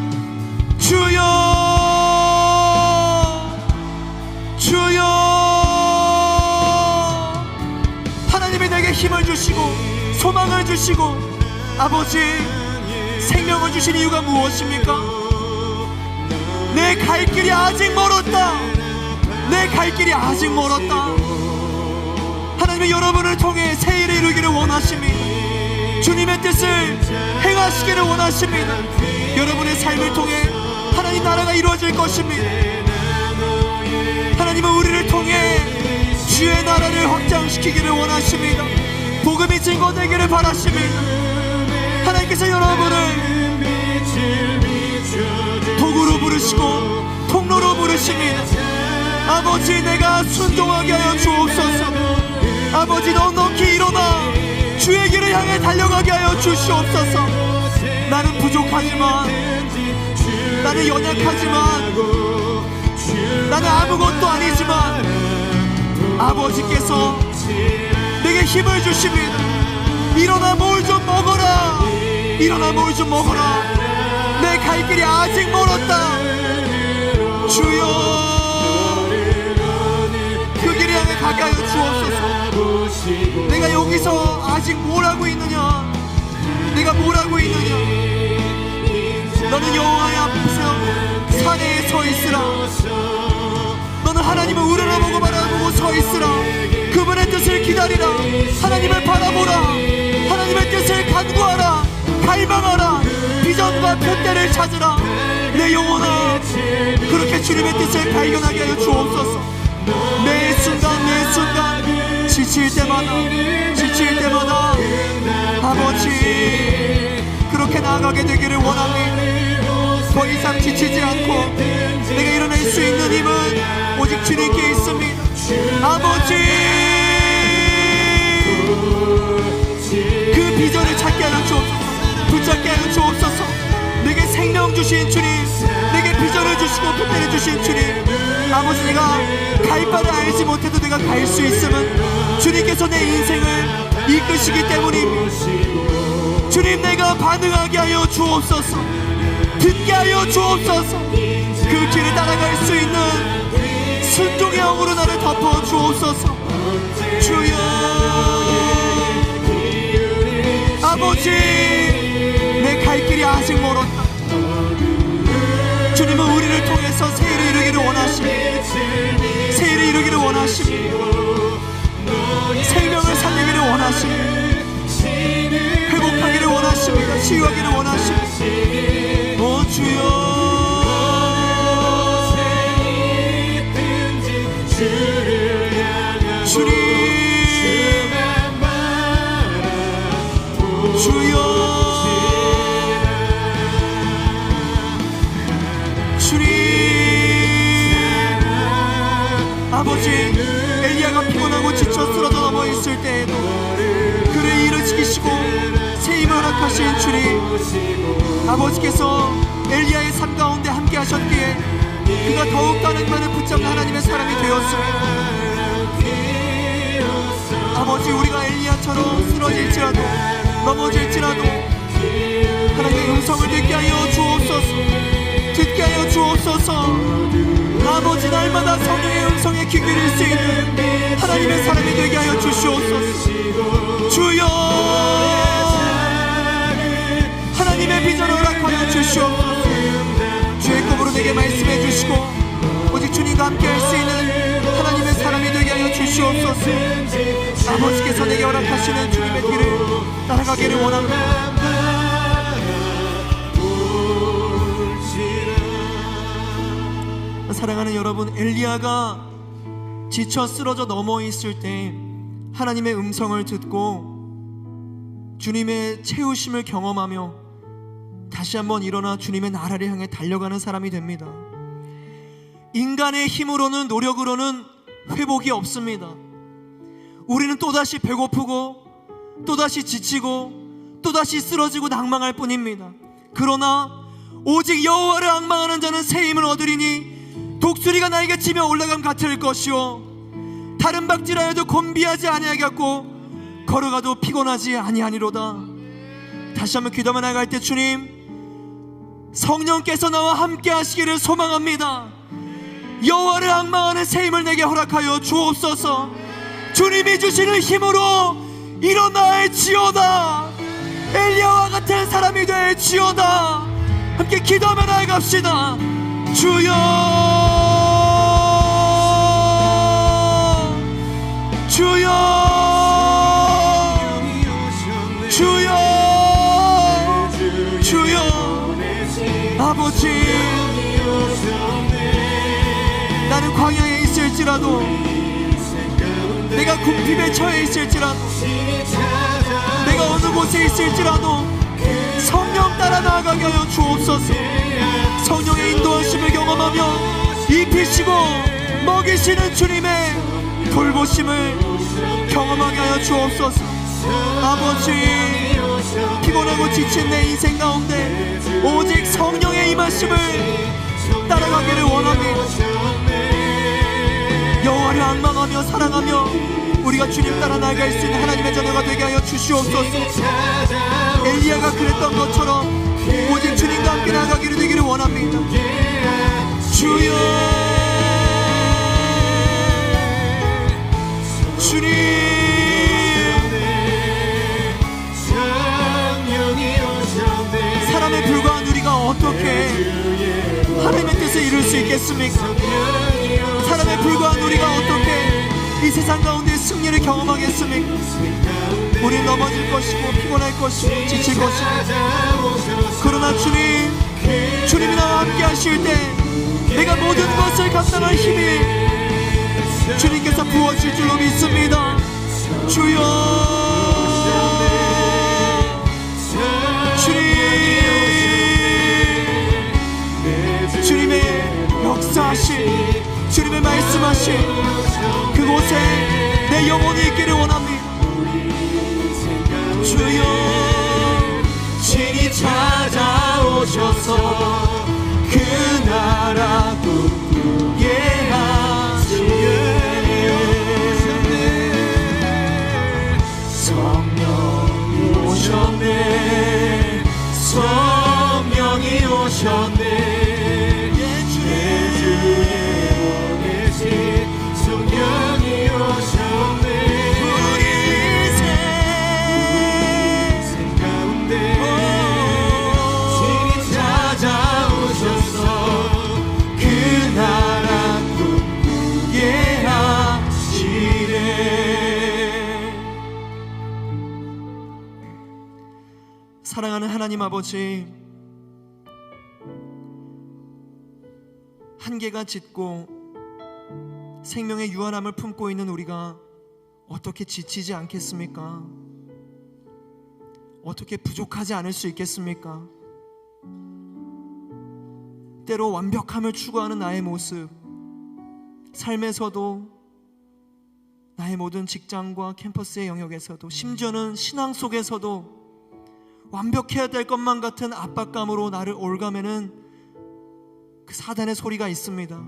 주여, 주여. 하나님이 내게 힘을 주시고 소망을 주시고 아버지 생명을 주신 이유가 무엇입니까? 내 갈 길이 아직 멀었다. 내 갈 길이 아직 멀었다. 하나님이 여러분을 통해 새 일을 이루기를 원하십니다. 주님의 뜻을 행하시기를 원하십니다. 여러분의 삶을 통해 하나님 나라가 이루어질 것입니다. 하나님은 우리를 통해 주의 나라를 확장시키기를 원하십니다. 복음이 증거되기를 바라십니다. 하나님께서 여러분을 도구로 부르시고 통로로 부르십니다. 아버지, 내가 순종하게 하여 주옵소서. 아버지, 넉넉히 일어나 주의 길을 향해 달려가게 하여 주시옵소서. 나는 부족하지만, 나는 연약하지만, 나는 아무것도 아니지만 아버지께서 내게 힘을 주십니다. 일어나 뭘 좀 먹어라. 일어나 뭘 좀 먹어라. 내 갈 길이 아직 멀었다. 주여, 그 길을 향해 가게 하여 주옵소서. 내가 여기서 아직 뭘 하고 있느냐? 내가 뭘 하고 있느냐? 너는 여호와의 앞에서 산에 서 있으라. 너는 하나님을 우러러보고 바라보고 서 있으라. 그분의 뜻을 기다리라. 하나님을 바라보라. 하나님의 뜻을 간구하라. 갈망하라. 비전과 표대를 찾으라. 내 영혼아, 그렇게 주님의 뜻을 발견하게 하여 주옵소서. 매 순간 매 순간 지칠 때마다 아버지, 그렇게 나아가게 되기를 원합니다. 더 이상 지치지 않고 내가 일어날 수 있는 힘은 오직 주님께 있습니다. 아버지, 그 비전을 찾게 하여 주옵소서. 붙잡게 하여 주옵소서. 내게 생명 주신 주님, 내게 비전을 주시고 표대를 주신 주님, 아버지, 내가 갈 바를 알지 못해도 내가 갈 수 있음은 주님께서 내 인생을 이끄시기 때문입니다. 주님, 내가 반응하게 하여 주옵소서. 듣게 하여 주옵소서. 그 길을 따라갈 수 있는 순종의 영으로 나를 덮어 주옵소서. 주여, 아버지, 내 갈 길이 아직 멀었다. 주님은 우리를 통해서 새 일을 이루기를 원하십니다. 새 일을 이루기를 원하십니다. 생명을 살리기를 원하십니다. 회복하기를 원하십니다. 치유하기를 원하십니다. 오 주여, 주님, 주여, 아버지, 엘리야가 피곤하고 지쳐 쓰러져 넘어 있을 때에도 그를 일으키시고 새 힘을 허락하신 주님, 아버지께서 엘리야의 삶 가운데 함께 하셨기에 그가 더욱 가는 만을 붙잡는 하나님의 사람이 주시옵소서. 아버지, 우리가 엘리야처럼 쓰러질지라도 넘어질지라도 하나님의 음성을 듣게 하여 주옵소서. 듣게 하여 주옵소서. 아버지, 날마다 성령의 음성에 귀 기울일 수 있는 하나님의 사람이 되게 하여 주시옵소서. 주여, 하나님의 비전을 허락하여 주시옵소서. 주의 꿈으로 내게 말씀해 주시고 오직 주님과 함께 할 수 있는 하나님의 사람이 되게 하여 주시옵소서. 아버지께서 내게 허락하시는 주님의 길을 따라가기를 원합니다. 사랑하는 여러분, 엘리야가 지쳐 쓰러져 넘어 있을 때 하나님의 음성을 듣고 주님의 채우심을 경험하며 다시 한번 일어나 주님의 나라를 향해 달려가는 사람이 됩니다. 인간의 힘으로는, 노력으로는 회복이 없습니다. 우리는 또다시 배고프고 또다시 지치고 또다시 쓰러지고 낭망할 뿐입니다. 그러나 오직 여호와를 앙망하는 자는 새 힘을 얻으리니 독수리가 날개 치며 올라감 같을 것이요 다른 박질하여도 곤비하지 아니하겠고 걸어가도 피곤하지 아니하니로다. 다시 한번 기도만 나갈 때, 주님, 성령께서 나와 함께 하시기를 소망합니다. 여호와를 앙망하는 새 힘을 내게 허락하여 주옵소서. 주님이 주시는 힘으로 일어날지어다. 엘리야와 같은 사람이 될지어다. 함께 기도하며 나아갑시다. 주여, 주여, 주여, 주여. 아버지, 나는 광야에 있을지라도, 내가 궁핍에 처해 있을지라도, 내가 어느 곳에 있을지라도 성령 따라 나아가게 하여 주옵소서. 성령의 인도하심을 경험하며 입히시고 먹이시는 주님의 돌보심을 경험하게 하여 주옵소서. 아버지, 피곤하고 지친 내 인생 가운데 오직 성령의 임하심을 따라가기를 원합니다. 여호와를 앙망하며 사랑하며 우리가 주님 따라 나아갈 수 있는 하나님의 자녀가 되게 하여 주시옵소서. 엘리야가 그랬던 것처럼 오직 주님과 함께 나아가기를 되기를 원합니다. 주여, 주님, 사람에 불과한 우리가 어떻게 하나님의 뜻을 이룰 수 있겠습니까? 사람에 불과한 우리가 어떻게 이 세상 가운데 승리를 경험하겠습니까? 우리는 넘어질 것이고 피곤할 것이고 지칠 것이고, 그러나 주님, 주님이 나와 함께 하실 때 내가 모든 것을 감당할 힘이 주님께서 부어줄 줄로 믿습니다. 주여, 주님, 주님의 역사하신, 주님의 말씀하신 그곳에 내 영혼이 있기를 원합니다. 주여, 친히 찾아오셔서 그 나라 꿈꾸게 하시네. 성령이 오셨네, 성령이 오셨네. 내 주의 보내신 성령이 오셨네. 우리 인생 가운데 친히 찾아오셔서 그 나라 꿈꾸게 하시네. 사랑하는 하나님 아버지, 한계가 짙고 생명의 유한함을 품고 있는 우리가 어떻게 지치지 않겠습니까? 어떻게 부족하지 않을 수 있겠습니까? 때로 완벽함을 추구하는 나의 모습, 삶에서도, 나의 모든 직장과 캠퍼스의 영역에서도, 심지어는 신앙 속에서도 완벽해야 될 것만 같은 압박감으로 나를 올가매는 그 사단의 소리가 있습니다.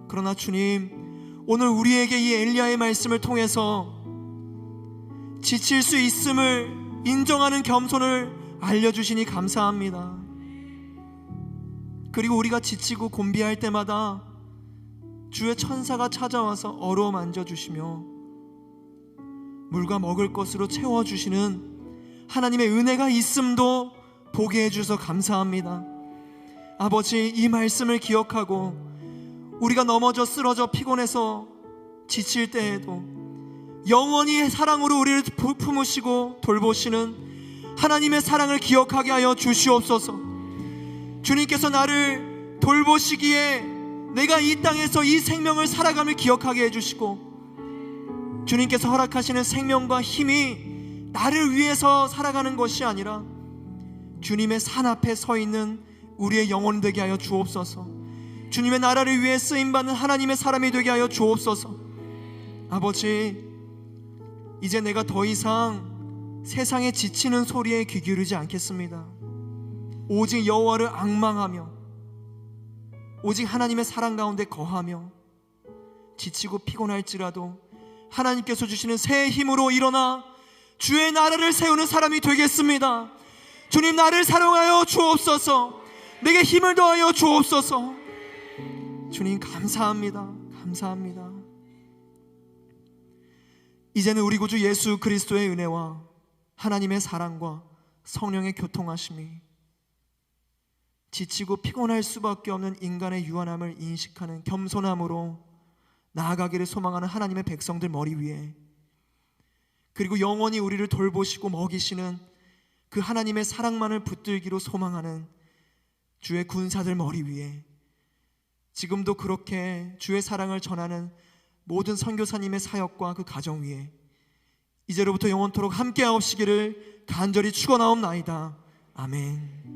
그러나 주님, 오늘 우리에게 이 엘리야의 말씀을 통해서 지칠 수 있음을 인정하는 겸손을 알려주시니 감사합니다. 그리고 우리가 지치고 곤비할 때마다 주의 천사가 찾아와서 어루만져 주시며 물과 먹을 것으로 채워주시는 하나님의 은혜가 있음도 보게 해주셔서 감사합니다. 아버지, 이 말씀을 기억하고 우리가 넘어져 쓰러져 피곤해서 지칠 때에도 영원히 사랑으로 우리를 품으시고 돌보시는 하나님의 사랑을 기억하게 하여 주시옵소서. 주님께서 나를 돌보시기에 내가 이 땅에서 이 생명을 살아감을 기억하게 해주시고, 주님께서 허락하시는 생명과 힘이 나를 위해서 살아가는 것이 아니라 주님의 산 앞에 서 있는 우리의 영혼 되게 하여 주옵소서. 주님의 나라를 위해 쓰임받는 하나님의 사람이 되게 하여 주옵소서. 아버지, 이제 내가 더 이상 세상에 지치는 소리에 귀 기울이지 않겠습니다. 오직 여호와를 앙망하며 오직 하나님의 사랑 가운데 거하며 지치고 피곤할지라도 하나님께서 주시는 새 힘으로 일어나 주의 나라를 세우는 사람이 되겠습니다. 주님, 나를 사랑하여 주옵소서. 내게 힘을 더하여 주옵소서. 주님, 감사합니다. 감사합니다. 이제는 우리 구주 예수 그리스도의 은혜와 하나님의 사랑과 성령의 교통하심이 지치고 피곤할 수밖에 없는 인간의 유한함을 인식하는 겸손함으로 나아가기를 소망하는 하나님의 백성들 머리 위에, 그리고 영원히 우리를 돌보시고 먹이시는 그 하나님의 사랑만을 붙들기로 소망하는 주의 군사들 머리 위에, 지금도 그렇게 주의 사랑을 전하는 모든 선교사님의 사역과 그 가정 위에 이제로부터 영원토록 함께하옵시기를 간절히 축원하옵나이다. 아멘.